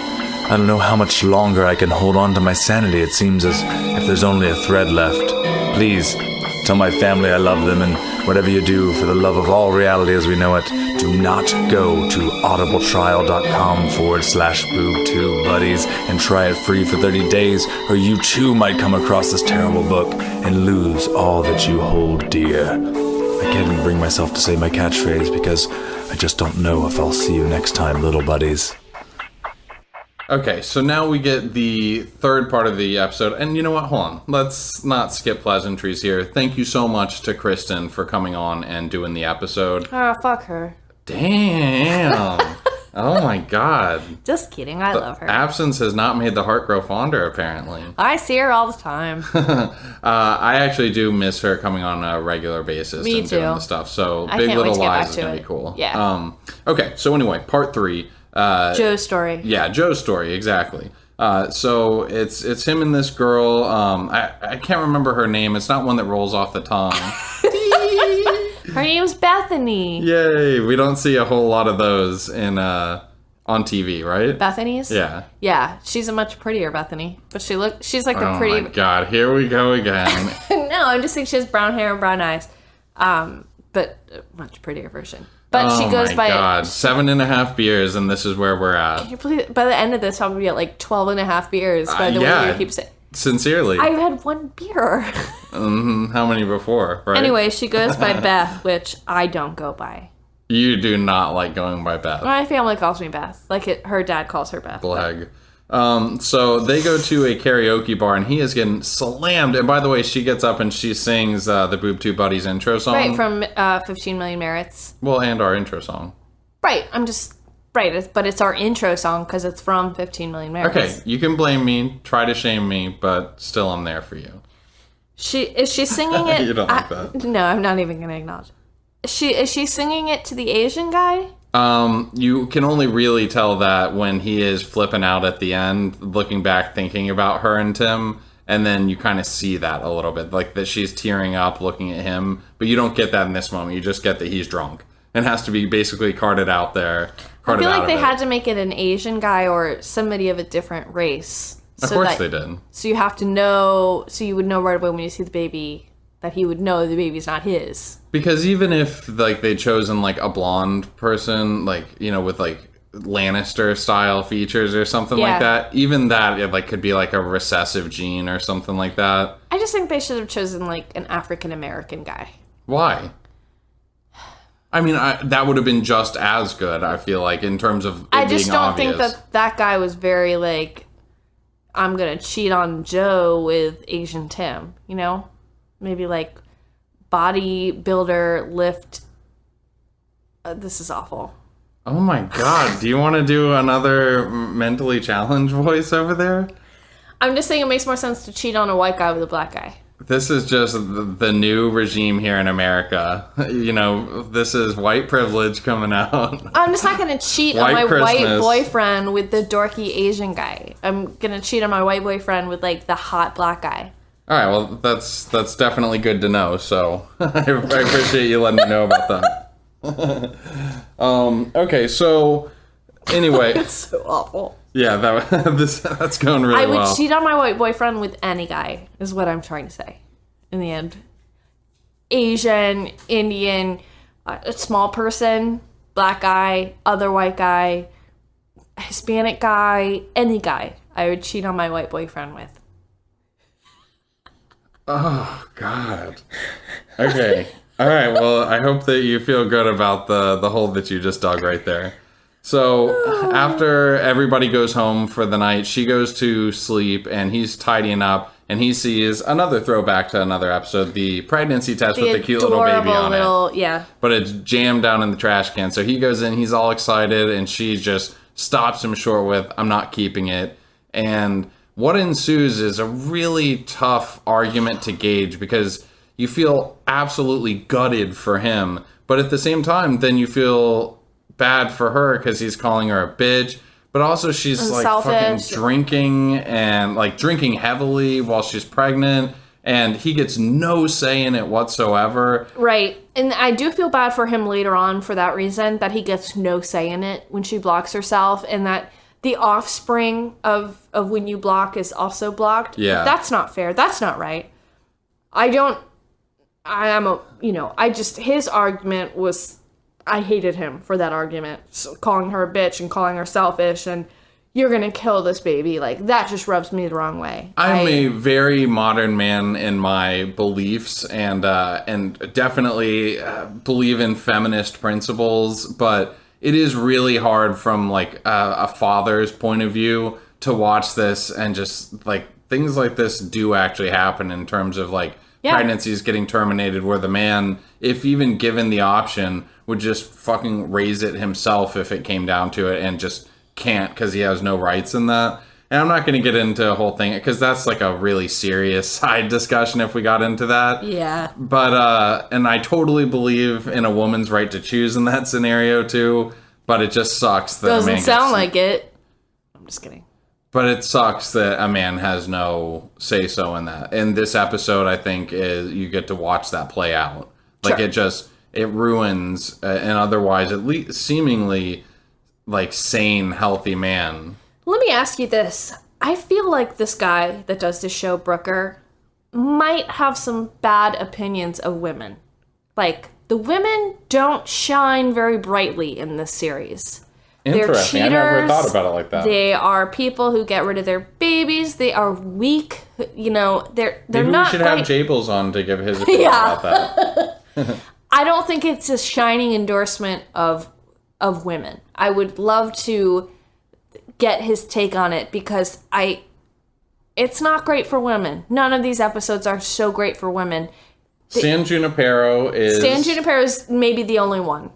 I don't know how much longer I can hold on to my sanity. It seems as if there's only a thread left. Please, tell my family I love them, and whatever you do, for the love of all reality as we know it, do not go to audibletrial.com/Boob Tube Buddies and try it free for 30 days, or you too might come across this terrible book and lose all that you hold dear. I can't even bring myself to say my catchphrase because I just don't know if I'll see you next time, little buddies. Okay, so now we get the third part of the episode. And you know what? Hold on. Let's not skip pleasantries here. Thank you so much to Kristin for coming on and doing the episode. Oh, fuck her. Damn. Oh my god. Just kidding. I love her. Absence has not made the heart grow fonder, apparently. I see her all the time. I actually do miss her coming on a regular basis Me and too. doing the stuff. So I Big can't wait Little to get Lies back is to going to it. be cool. Yeah. Okay, so anyway, part 3. Joe's story. Yeah, Joe's story, exactly. So it's him and this girl. I can't remember her name. It's not one that rolls off the tongue. Her name's Bethany. Yay! We don't see a whole lot of those in on TV, right? Bethany's? Yeah. Yeah, she's a much prettier Bethany. But she's like the Oh pretty... my god, here we go again. No, I'm just saying she has brown hair and brown eyes. But a much prettier version. But she goes by... Oh my god, 7.5 beers and this is where we're at. Can you believe, by the end of this, I'll be at like 12.5 beers by the way you keep saying... Sincerely. I've had 1 beer. How many before, right? Anyway, she goes by Beth, which I don't go by. You do not like going by Beth. My family calls me Beth. Like her dad calls her Beth. Bleg. So they go to a karaoke bar, and he is getting slammed. And by the way, she gets up and she sings the Boob Tube Buddies intro song. Right, from 15 Million Merits. Well, and our intro song. Right, but it's our intro song because it's from 15 Million Merits. Okay, you can blame me, try to shame me, but still I'm there for you. Is she singing it? You don't like that. No, I'm not even going to acknowledge. Is she singing it to the Asian guy? You can only really tell that when he is flipping out at the end, looking back, thinking about her and Tim, and then you kind of see that a little bit, like that she's tearing up looking at him, but you don't get that in this moment. You just get that he's drunk and has to be basically carted out there. I feel like they had to make it an Asian guy or somebody of a different race. Of course they did. So you have to know, so you would know right away when you see the baby that he would know the baby's not his. Because even if like they'd chosen like a blonde person, like, you know, with like Lannister style features or something like that, even that it like could be like a recessive gene or something like that. I just think they should have chosen like an African American guy. Why? I mean, that would have been just as good, I feel like, in terms of it I just being don't obvious. think that guy was very like, I'm gonna cheat on Joe with Asian Tim, you know? Maybe like bodybuilder lift. This is awful. Oh my god, do you want to do another mentally challenged voice over there? I'm just saying it makes more sense to cheat on a white guy with a black guy. This is just the new regime here in America. You know, this is white privilege coming out. I'm just not going to cheat on my white boyfriend with the dorky Asian guy. I'm going to cheat on my white boyfriend with, like, the hot black guy. All right, well, that's definitely good to know, so I appreciate you letting me know about that. Okay, so anyway. It's so awful. Yeah, that's going really well. I would cheat on my white boyfriend with any guy, is what I'm trying to say. In the end. Asian, Indian, a small person, black guy, other white guy, Hispanic guy, any guy I would cheat on my white boyfriend with. Oh, God. Okay. All right, well, I hope that you feel good about the hole that you just dug right there. So after everybody goes home for the night, she goes to sleep and he's tidying up and he sees another throwback to another episode, the pregnancy test with the cute little baby on it. Yeah. But it's jammed down in the trash can. So he goes in, he's all excited, and she just stops him short with, I'm not keeping it. And what ensues is a really tough argument to gauge because you feel absolutely gutted for him. But at the same time, then you feel bad for her because he's calling her a bitch, but also she's like fucking drinking and like drinking heavily while she's pregnant, and he gets no say in it whatsoever. Right. And I do feel bad for him later on for that reason, that he gets no say in it when she blocks herself, and that the offspring of when you block is also blocked. Yeah. That's not fair. That's not right. His argument was, I hated him for that argument, so calling her a bitch and calling her selfish and you're gonna kill this baby. Like, that just rubs me the wrong way. I'm a very modern man in my beliefs and definitely believe in feminist principles, but it is really hard from like a father's point of view to watch this and just like things like this do actually happen in terms of like pregnancies getting terminated where the man, if even given the option, would just fucking raise it himself if it came down to it and just can't because he has no rights in that. And I'm not going to get into a whole thing because that's like a really serious side discussion if we got into that. Yeah. But, and I totally believe in a woman's right to choose in that scenario too, but it just sucks that doesn't sound like it. I'm just kidding. But it sucks that a man has no say-so in that. In this episode, I think, is you get to watch that play out. Like, it ruins an otherwise, at least seemingly, like, sane, healthy man. Let me ask you this. I feel like this guy that does this show, Brooker, might have some bad opinions of women. Like, the women don't shine very brightly in this series. They're cheaters. I never thought about it like that. They are people who get rid of their babies. They are weak. You know, they're Maybe not. We should have Jables on to give his opinion about that. I don't think it's a shining endorsement of women. I would love to get his take on it because it's not great for women. None of these episodes are so great for women. San Junipero is maybe the only one.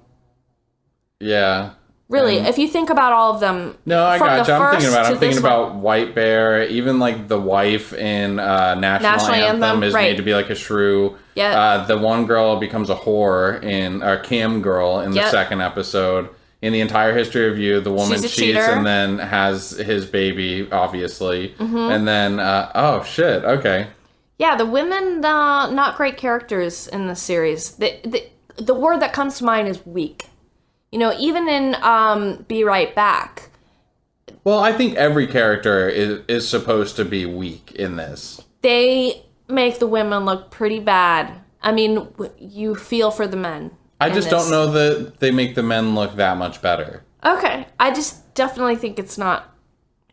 Yeah. Really, if you think about all of them. No, I gotcha. I'm thinking about White Bear. Even like the wife in National Anthem is made to be like a shrew. Yeah. The one girl becomes a whore in Cam girl in the second episode. In the entire history of you, the woman cheats cheater. and then has his baby, obviously. Mm-hmm. And then, oh shit, okay. Yeah, the women, not great characters in the series. The word that comes to mind is weak. You know, even in Be Right Back. Well, I think every character is supposed to be weak in this. They make the women look pretty bad. I mean, you feel for the men. I just don't know that they make the men look that much better. Okay. I just definitely think it's not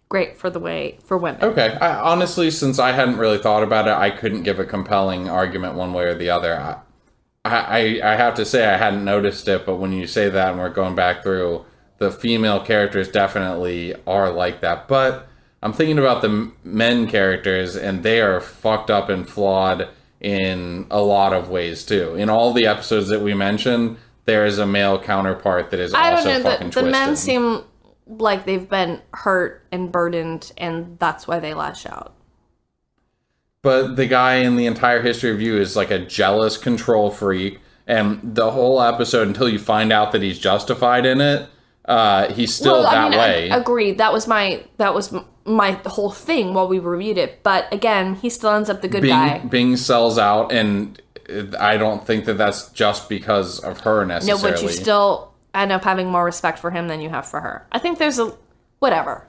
great for women. Okay. Honestly, since I hadn't really thought about it, I couldn't give a compelling argument one way or the other. I have to say I hadn't noticed it, but when you say that and we're going back through, the female characters definitely are like that. But I'm thinking about the men characters, and they are fucked up and flawed in a lot of ways, too. In all the episodes that we mentioned, there is a male counterpart that is also fucking twisted. The men seem like they've been hurt and burdened, and that's why they lash out. But the guy in the entire history of you is like a jealous control freak, and the whole episode, until you find out that he's justified in it, he's still way. Agreed. That was my whole thing while we reviewed it. But again, he still ends up the good guy. Bing sells out, and I don't think that that's just because of her necessarily. No, but you still end up having more respect for him than you have for her. I think there's whatever.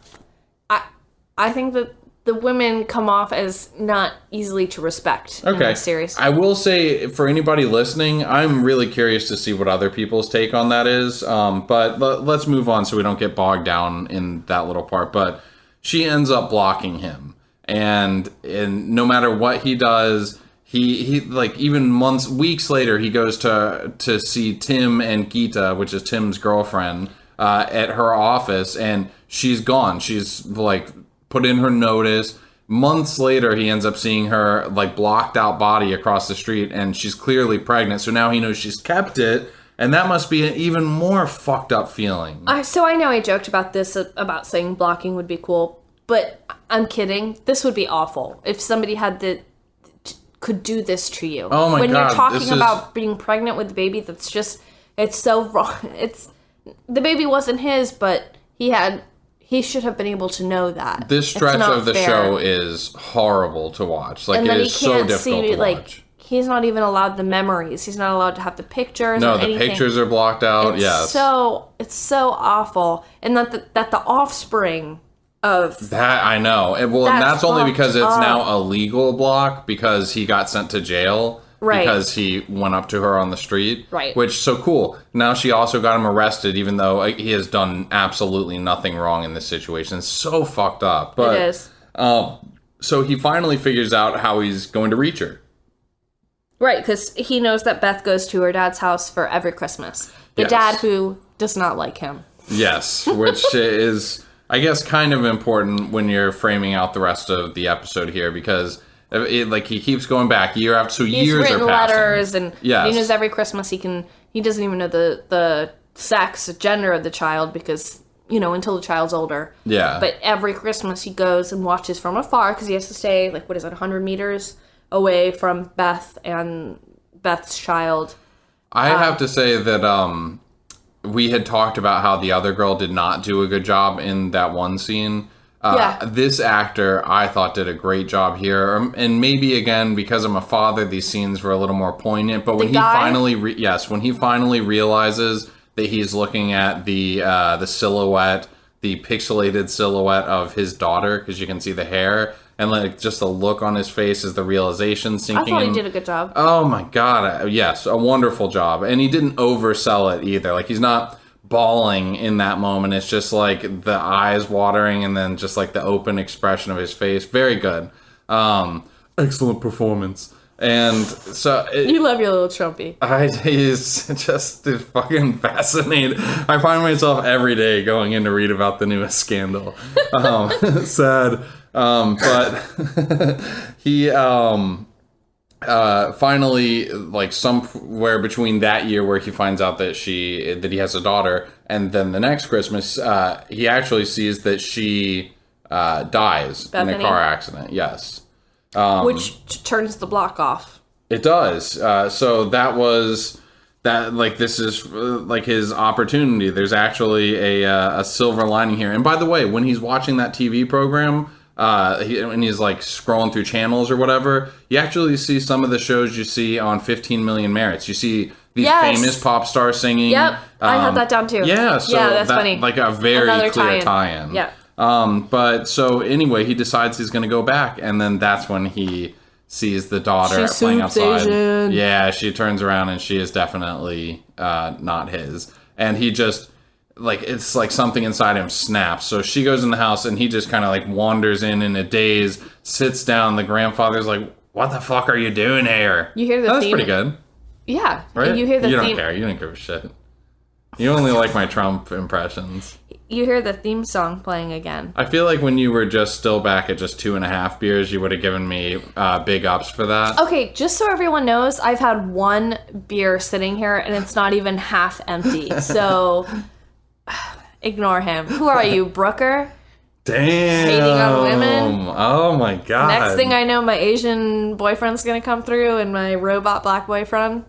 I think that the women come off as not easily to respect in this series. I will say, for anybody listening, I'm really curious to see what other people's take on that is. But let's move on so we don't get bogged down in that little part. But she ends up blocking him. And no matter what he does, he like even weeks later, he goes to see Tim and Geeta, which is Tim's girlfriend, at her office. And she's gone. She's like put in her notice. Months later, he ends up seeing her like blocked out body across the street, and she's clearly pregnant. So now he knows she's kept it, and that must be an even more fucked up feeling. So I know I joked about this, about saying blocking would be cool, but I'm kidding. This would be awful if somebody could do this to you. Oh my God. When you're talking about being pregnant with the baby, it's so wrong. The baby wasn't his, but he should have been able to know that. This stretch of the show is horrible to watch. Like, it is so difficult to watch. He's not even allowed the memories. He's not allowed to have the pictures. No, the pictures are blocked out. Yes. It's so awful. And that the offspring of that, I know. And that's only because it's now a legal block because he got sent to jail. Right. Because he went up to her on the street. Right. Which, so cool. Now she also got him arrested, even though he has done absolutely nothing wrong in this situation. It's so fucked up. But, it is. So he finally figures out how he's going to reach her. Right, because he knows that Beth goes to her dad's house for every Christmas. The dad who does not like him. Yes, which is, I guess, kind of important when you're framing out the rest of the episode here, because he keeps going back year after, so years are passing. He's written letters, and he knows every Christmas he doesn't even know the sex, gender of the child, because, until the child's older. Yeah. But every Christmas he goes and watches from afar, because he has to stay, 100 meters away from Beth and Beth's child. I have to say that we had talked about how the other girl did not do a good job in that one scene. This actor, I thought, did a great job here. And maybe, again, because I'm a father, these scenes were a little more poignant. But when he finally realizes that he's looking at the silhouette, the pixelated silhouette of his daughter, because you can see the hair, and just the look on his face as the realization sinking in. I thought he did a good job. Oh my God, yes, a wonderful job. And he didn't oversell it either. He's not bawling in that moment. It's just the eyes watering and then just the open expression of his face. Very good. Excellent performance. And so you love your little Trumpy. He's just fucking fascinated. I find myself every day going in to read about the newest scandal. Sad. But he finally, like somewhere between that year where he finds out that he has a daughter, and then the next Christmas, he actually sees that she dies Bethany? in a car accident. Yes. Which turns the block off. It does. So that was that. Like, this is like his opportunity. There's actually a silver lining here. And by the way, when he's watching that TV program, and he's like scrolling through channels or whatever, you actually see some of the shows you see on 15 Million Merits. You see these famous pop stars singing. Yep, I had that down too. Yeah, so that's funny. Like a very Another clear tie-in. Yeah. But so anyway, he decides he's going to go back, and then that's when he sees the daughter playing outside. Asian. Yeah, she turns around and she is definitely not his, and he just like it's like something inside him snaps. So she goes in the house, and he just kind of like wanders in a daze, sits down. The grandfather's like, "What the fuck are you doing here?" You hear the That's theme. pretty good, Yeah, right? and you hear the you theme. don't care. You don't give a shit. You only like my Trump impressions. You hear the theme song playing again. I feel like when you were just still back at just 2.5 beers, you would have given me big ups for that. Okay, just so everyone knows, I've had one beer sitting here and it's not even half empty. So ignore him. Who are you, Brooker? Damn. Hating on women? Oh my god. Next thing I know, my Asian boyfriend's gonna come through and my robot black boyfriend.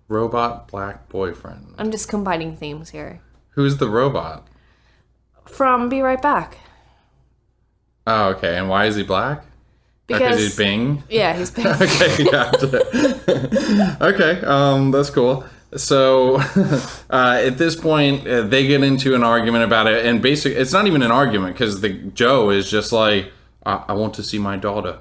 Robot black boyfriend. I'm just combining themes here. Who's the robot? From Be Right Back. Oh, okay. And why is he black? Because he's Bing? Yeah, he's pink. Okay, gotcha. Okay, that's cool. So at this point, they get into an argument about it, and basically, it's not even an argument because the Joe is just like, I want to see my daughter.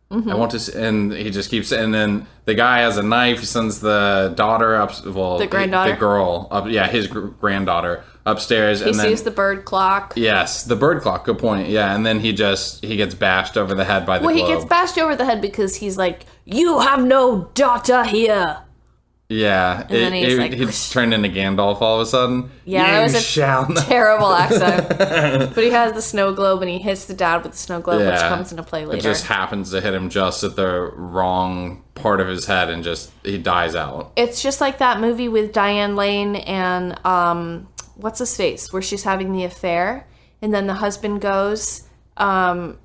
I want to see, and he just keeps, and then the guy has a knife. He sends the daughter up, well, The granddaughter? the girl up, yeah, his granddaughter upstairs. He and then, sees the bird clock. yes, the bird clock. Good point. Yeah, and then he gets bashed over the head by the Well, globe. he gets bashed over the head because he's like, "You have no daughter here." Yeah, then he's like, he whoosh. turned into Gandalf all of a sudden. Yeah, You that was a shall not. terrible accent. But he has the snow globe and he hits the dad with the snow globe, which comes into play later. It just happens to hit him just at the wrong part of his head, and just he dies out. It's just like that movie with Diane Lane and what's his face, where she's having the affair, and then the husband goes to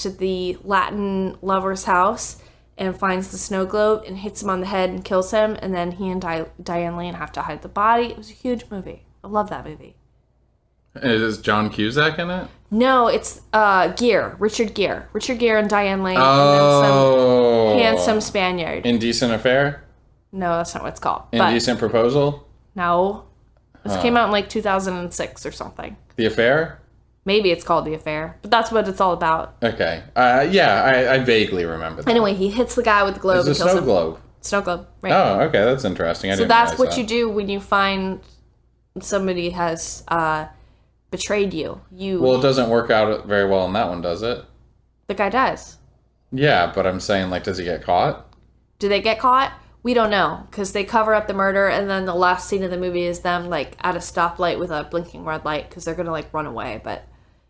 the Latin lover's house and finds the snow globe and hits him on the head and kills him, and then he and Diane Lane have to hide the body. It was a huge movie. I love that movie. Is John Cusack in it? No, it's Richard Gere and Diane Lane, Oh, and then some handsome Spaniard. Indecent Affair? No, that's not what it's called. Indecent Proposal? No. This came out in like 2006 or something. The Affair? Maybe it's called The Affair, but that's what it's all about. Okay. Yeah, I vaguely remember that. Anyway, he hits the guy with the globe It's a and kills snow him. globe. Snow globe, right. Oh, okay, that's interesting. so that's what you do when you find somebody has betrayed you. Well, it doesn't work out very well in that one, does it? The guy dies. Yeah, but I'm saying, like, does he get caught? Do they get caught? We don't know, because they cover up the murder, and then the last scene of the movie is them, like, at a stoplight with a blinking red light, because they're going to, like, run away, but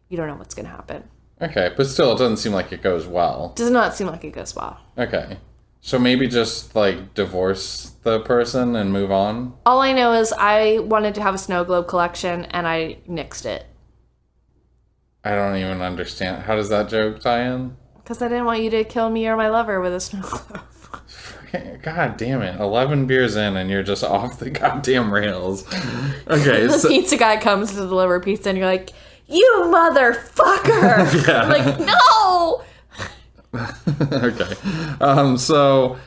you don't know what's going to happen. Okay, but still, it doesn't seem like it goes well. Does not seem like it goes well. Okay. So maybe just, like, divorce the person and move on? All I know is I wanted to have a snow globe collection, and I nixed it. I don't even understand. How does that joke tie in? Because I didn't want you to kill me or my lover with a snow globe. God damn it. 11 beers in and you're just off the goddamn rails. Okay, The so... pizza guy comes to deliver pizza, and you're like, "You motherfucker!" Yeah. I'm like, no! Okay. So...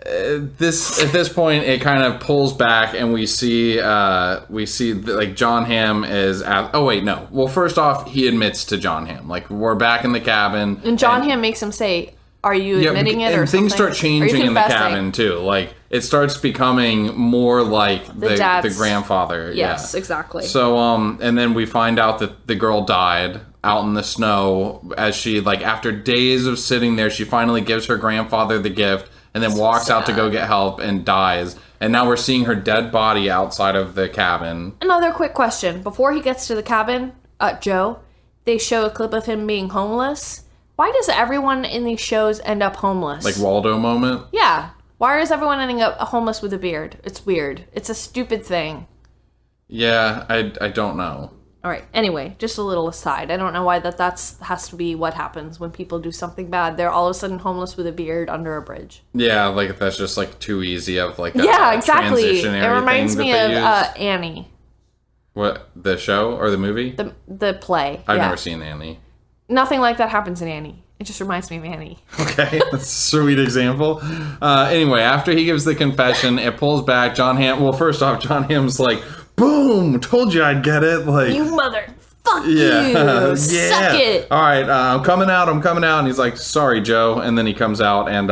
at this point it kind of pulls back and we see like John Hamm is at, oh wait, no, well, first off, he admits to John Hamm, like, we're back in the cabin, And John Hamm makes him say, "Are you admitting it?" and or things something? start changing Are you in the confessing? cabin too, like it starts becoming more like the dad's- grandfather. Yes, Yeah. exactly. So and then we find out that the girl died, out in the snow as she, like, after days of sitting there, she finally gives her grandfather the gift and then walks out to go get help and dies. And now we're seeing her dead body outside of the cabin. Another quick question. Before he gets to the cabin, Joe, they show a clip of him being homeless. Why does everyone in these shows end up homeless? Like Waldo moment? Yeah. Why is everyone ending up homeless with a beard? It's weird. It's a stupid thing. Yeah, I don't know. All right. Anyway, just a little aside. I don't know why that's has to be what happens when people do something bad. They're all of a sudden homeless with a beard under a bridge. Yeah, like that's just like too easy of like a exactly. transitionary It reminds thing me that of they use. Annie. What, the show or the movie? The play. I've never seen Annie. Nothing like that happens in Annie. It just reminds me of Annie. Okay, that's a sweet example. Anyway, after he gives the confession, it pulls back. Well, first off, John Hamm's like, boom, told you I'd get it. Like, You mother. Fuck yeah, you. Suck it. All right, I'm coming out. And he's like, sorry, Joe. And then he comes out. And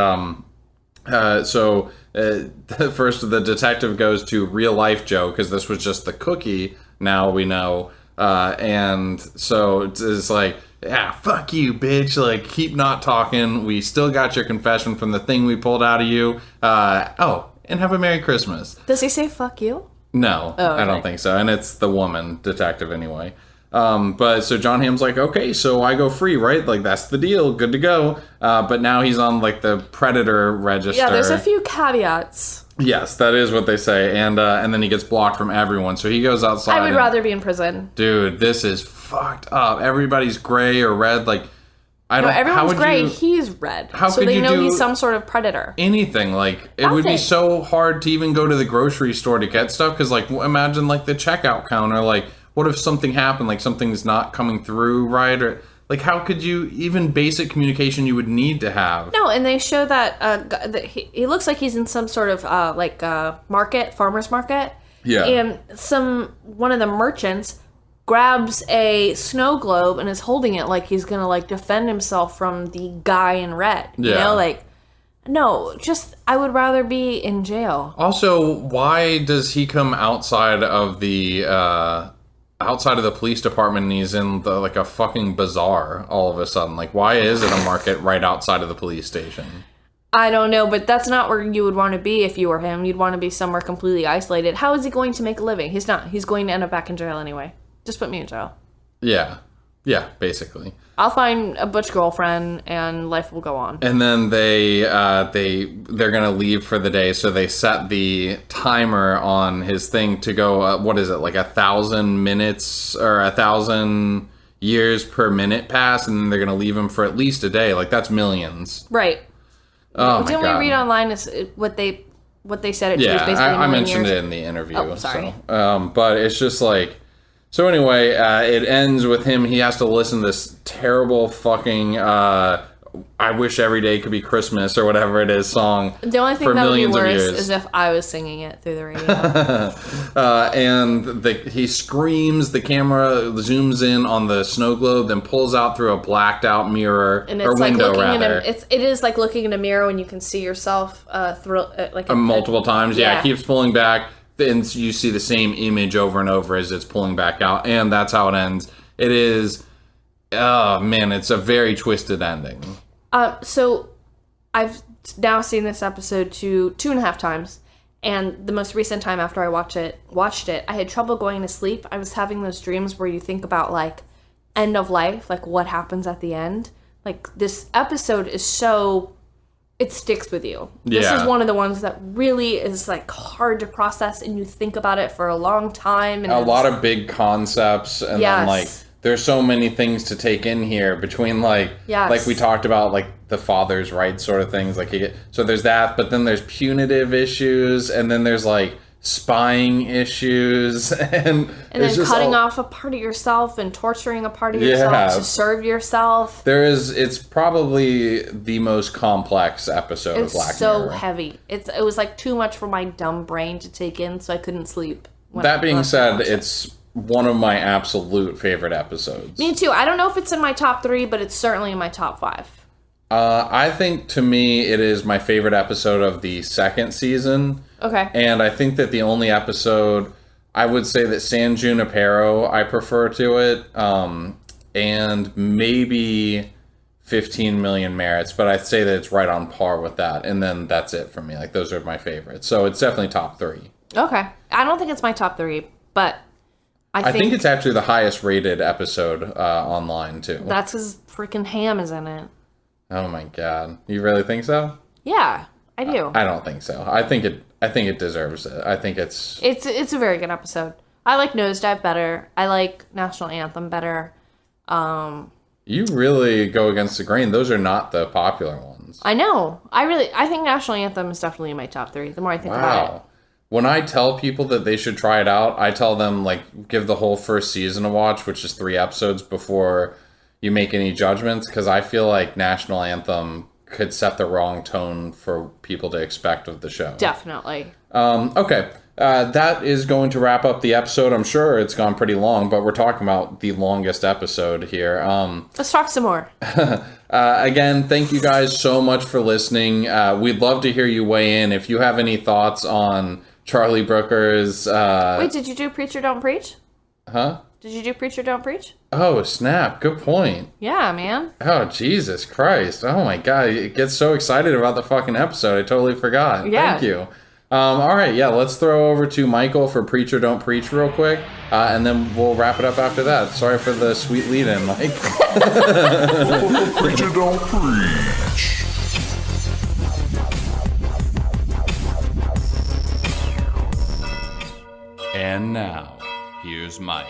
first the detective goes to real life Joe because this was just the cookie. Now we know. And so it's like, yeah, fuck you, bitch. Like, keep not talking. We still got your confession from the thing we pulled out of you. And have a Merry Christmas. Does he say fuck you? No, okay. I don't think so. And it's the woman detective anyway. But so John Hamm's like, okay, so I go free, right? Like, that's the deal. Good to go. But now he's on like the predator register. Yeah, there's a few caveats. Yes, that is what they say. And then he gets blocked from everyone. So he goes outside. I would rather be in prison. Dude, this is fucked up. Everybody's gray or red. Like, everyone's gray. He's red. So they know he's some sort of predator. Anything. Like, it would be so hard to even go to the grocery store to get stuff. Because, like, imagine, like, the checkout counter. Like, what if something happened? Like, something's not coming through right? Or, like, how could you, even basic communication you would need to have? No, and they show that he looks like he's in some sort of, market, farmer's market. Yeah. And one of the merchants grabs a snow globe and is holding it like he's gonna like defend himself from the guy in red. You know, like, no, just I would rather be in jail. Also, why does he come outside of the police department and he's in like a fucking bazaar all of a sudden? Like, why is it a market right outside of the police station? I don't know, but that's not where you would want to be if you were him. You'd want to be somewhere completely isolated. How is he going to make a living? He's not. He's going to end up back in jail anyway. Just put me in jail. Yeah, basically. I'll find a butch girlfriend and life will go on. And then they're gonna leave for the day, so they set the timer on his thing to go. What is it, like 1,000 minutes or 1,000 years per minute pass, and then they're gonna leave him for at least a day. Like, that's millions. Right. Oh my God. Didn't we read online what they said it to was basically I million mentioned years? it in the interview. Oh, sorry. So, but it's just like. So anyway, it ends with him. He has to listen to this terrible fucking "I Wish Every Day Could Be Christmas" or whatever it is song. The only thing for that would be millions of worse years. is if I was singing it through the radio. And he screams. The camera zooms in on the snow globe, then pulls out through a blacked out mirror And or it's like window looking rather. it is like looking in a mirror when you can see yourself through like Multiple times. Yeah, yeah. it keeps pulling back. Then you see the same image over and over as it's pulling back out, and that's how it ends. It is, oh man, it's a very twisted ending. So I've now seen this episode 2.5 times, and the most recent time after I watched it, I had trouble going to sleep. I was having those dreams where you think about like end of life, like what happens at the end. Like, this episode is so. It sticks with you. This is one of the ones that really is like hard to process, and you think about it for a long time. And a lot of big concepts, and then like there's so many things to take in here between like we talked about, like the father's rights sort of things. Like so there's that, but then there's punitive issues, and then there's like spying issues, and then cutting off a part of yourself and torturing a part of yourself to serve yourself. It's probably the most complex episode of Black Mirror. It's so heavy. It was like too much for my dumb brain to take in, so I couldn't sleep. That being said, it's one of my absolute favorite episodes. Me too. I don't know if it's in my top 3, but it's certainly in my top 5. I think, to me, it is my favorite episode of the second season. Okay. And I think that the only episode, I would say that San Junipero I prefer to it. and maybe 15 million merits, but I'd say that it's right on par with that. And then that's it for me. Like, those are my favorites. So it's definitely top 3. Okay. I don't think it's my top 3, but I think it's actually the highest rated episode online, too. That's because freaking Ham is in it. Oh, my God. You really think so? Yeah, I do. I don't think so. I think it deserves it. I think it's a very good episode. I like Nosedive better. I like National Anthem better. You really go against the grain. Those are not the popular ones. I know. I think National Anthem is definitely in my top 3. The more I think about it. When I tell people that they should try it out, I tell them, like, give the whole first season a watch, which is 3 episodes, before you make any judgments, because I feel like National Anthem could set the wrong tone for people to expect of the show. Definitely. Okay. That is going to wrap up the episode. I'm sure it's gone pretty long, but we're talking about the longest episode here. Let's talk some more. Again, thank you guys so much for listening. We'd love to hear you weigh in. If you have any thoughts on Charlie Brooker's... Wait, did you do Preach or Don't Preach? Huh? Did you do Preach or Don't Preach? Oh, snap. Good point. Yeah, man. Oh, Jesus Christ. Oh, my God. It gets so excited about the fucking episode. I totally forgot. Yeah. Thank you. All right, yeah, let's throw over to Michael for Preach or Don't Preach real quick, and then we'll wrap it up after that. Sorry for the sweet lead-in, Mike. Preach or don't preach. And now, here's Mike.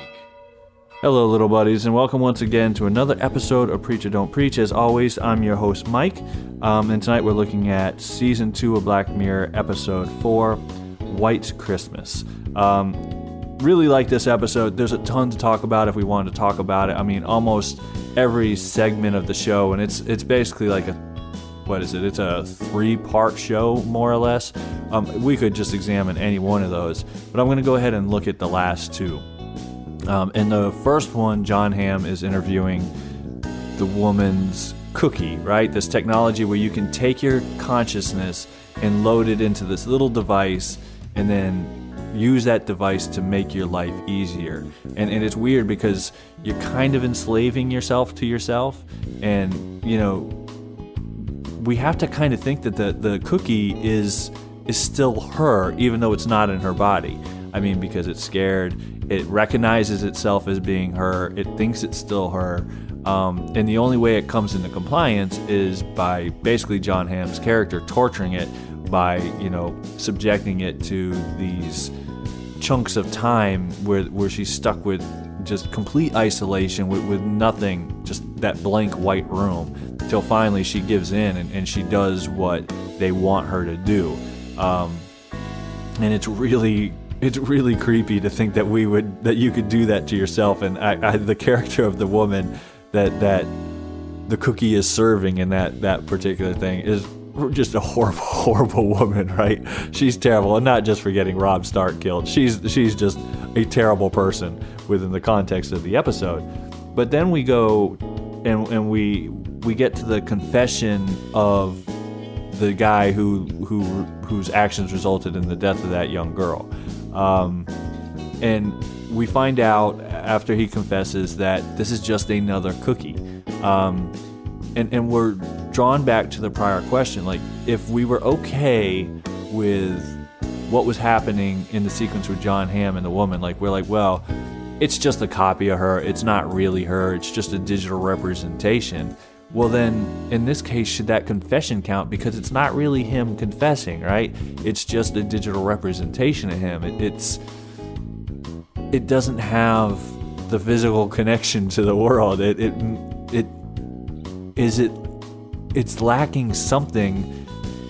Hello, little buddies, and welcome once again to another episode of Preach or Don't Preach. As always, I'm your host, Mike, and tonight we're looking at Season 2 of Black Mirror, Episode 4, White Christmas. Really like this episode. There's a ton to talk about if we wanted to talk about it. I mean, almost every segment of the show, and it's basically like it's a 3-part show, more or less. We could just examine any one of those, but I'm going to go ahead and look at the last 2. In the first one, John Hamm is interviewing the woman's cookie, right? This technology where you can take your consciousness and load it into this little device and then use that device to make your life easier. And it's weird because you're kind of enslaving yourself to yourself. And, you know, we have to kind of think that the cookie is still her, even though it's not in her body. I mean, because it's scared. It recognizes itself as being her. It thinks it's still her. And the only way it comes into compliance is by basically John Hamm's character torturing it by, you know, subjecting it to these chunks of time where she's stuck with just complete isolation with nothing, just that blank white room, till finally she gives in and she does what they want her to do. And it's really creepy to think that you could do that to yourself. And the character of the woman that the cookie is serving in that particular thing is just a horrible woman, right? She's terrible, and not just for getting Robb Stark killed. She's just a terrible person within the context of the episode. But then we go and we get to the confession of the guy whose actions resulted in the death of that young girl. And we find out after he confesses that this is just another cookie. And we're drawn back to the prior question, like, if we were okay with what was happening in the sequence with John Hamm and the woman, like, we're like, well, it's just a copy of her, it's not really her, it's just a digital representation. Well, then, in this case, should that confession count? Because it's not really him confessing, right? It's just a digital representation of him. It doesn't have the physical connection to the world. It's lacking something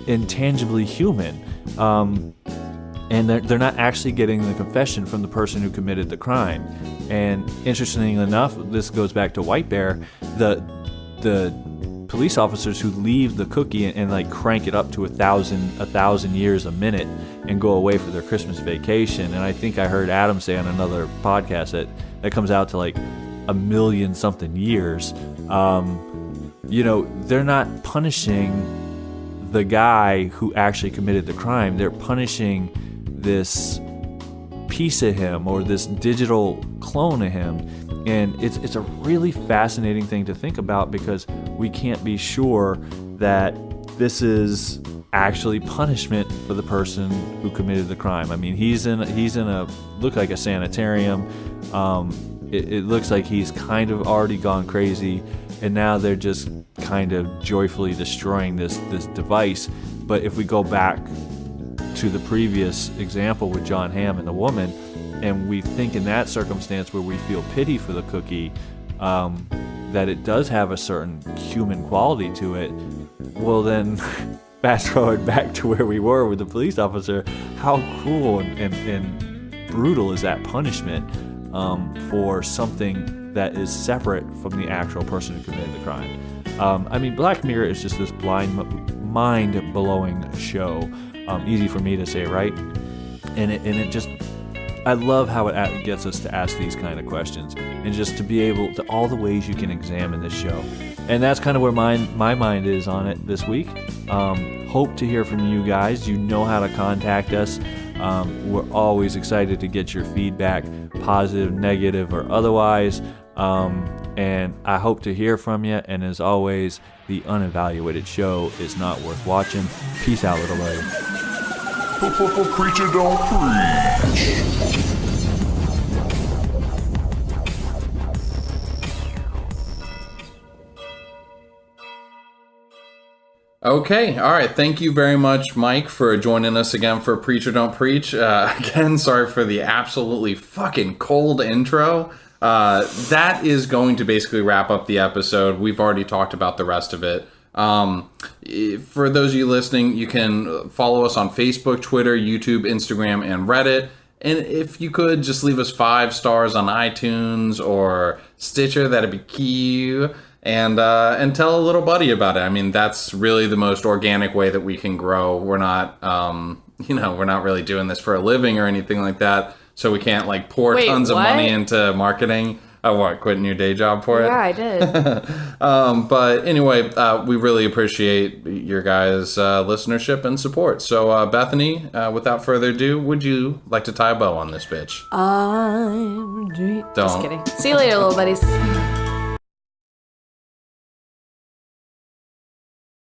intangibly human. And they're not actually getting the confession from the person who committed the crime. And interestingly enough, this goes back to White Bear, the police officers who leave the cookie and like crank it up to 1,000 years a minute and go away for their Christmas vacation. And I think I heard Adam say on another podcast that comes out to like 1,000,000 something years. You know, they're not punishing the guy who actually committed the crime. They're punishing this piece of him or this digital clone of him. And it's a really fascinating thing to think about because we can't be sure that this is actually punishment for the person who committed the crime. I mean, he's in a look like a sanitarium. It looks like he's kind of already gone crazy, and now they're just kind of joyfully destroying this device. But if we go back to the previous example with John Hamm and the woman, and we think in that circumstance where we feel pity for the cookie, that it does have a certain human quality to it, well then, fast forward back to where we were with the police officer, how cruel and brutal is that punishment for something that is separate from the actual person who committed the crime? I mean, Black Mirror is just this mind-blowing show. Easy for me to say, right? And it just, I love how it gets us to ask these kind of questions, and just to be able to, all the ways you can examine this show. And that's kind of where my mind is on it this week. Hope to hear from you guys. You know how to contact us. We're always excited to get your feedback, positive, negative, or otherwise. And I hope to hear from you. And as always, the unevaluated show is not worth watching. Peace out, little buddy. Preacher don't preach. Okay, all right. Thank you very much, Mike, for joining us again for Preacher Don't Preach. Again, sorry for the absolutely fucking cold intro. That is going to basically wrap up the episode. We've already talked about the rest of it. For those of you listening, you can follow us on Facebook, Twitter, YouTube, Instagram, and Reddit. And if you could just leave us 5 stars on iTunes or Stitcher, that'd be cute. And tell a little buddy about it. I mean, that's really the most organic way that we can grow. We're not, we're not really doing this for a living or anything like that. So we can't like pour tons of money into marketing. Quitting your day job for it? Yeah, I did. But anyway, we really appreciate your guys' listenership and support. So Bethany, without further ado, would you like to tie a bow on this bitch? Just kidding. See you later, little buddies.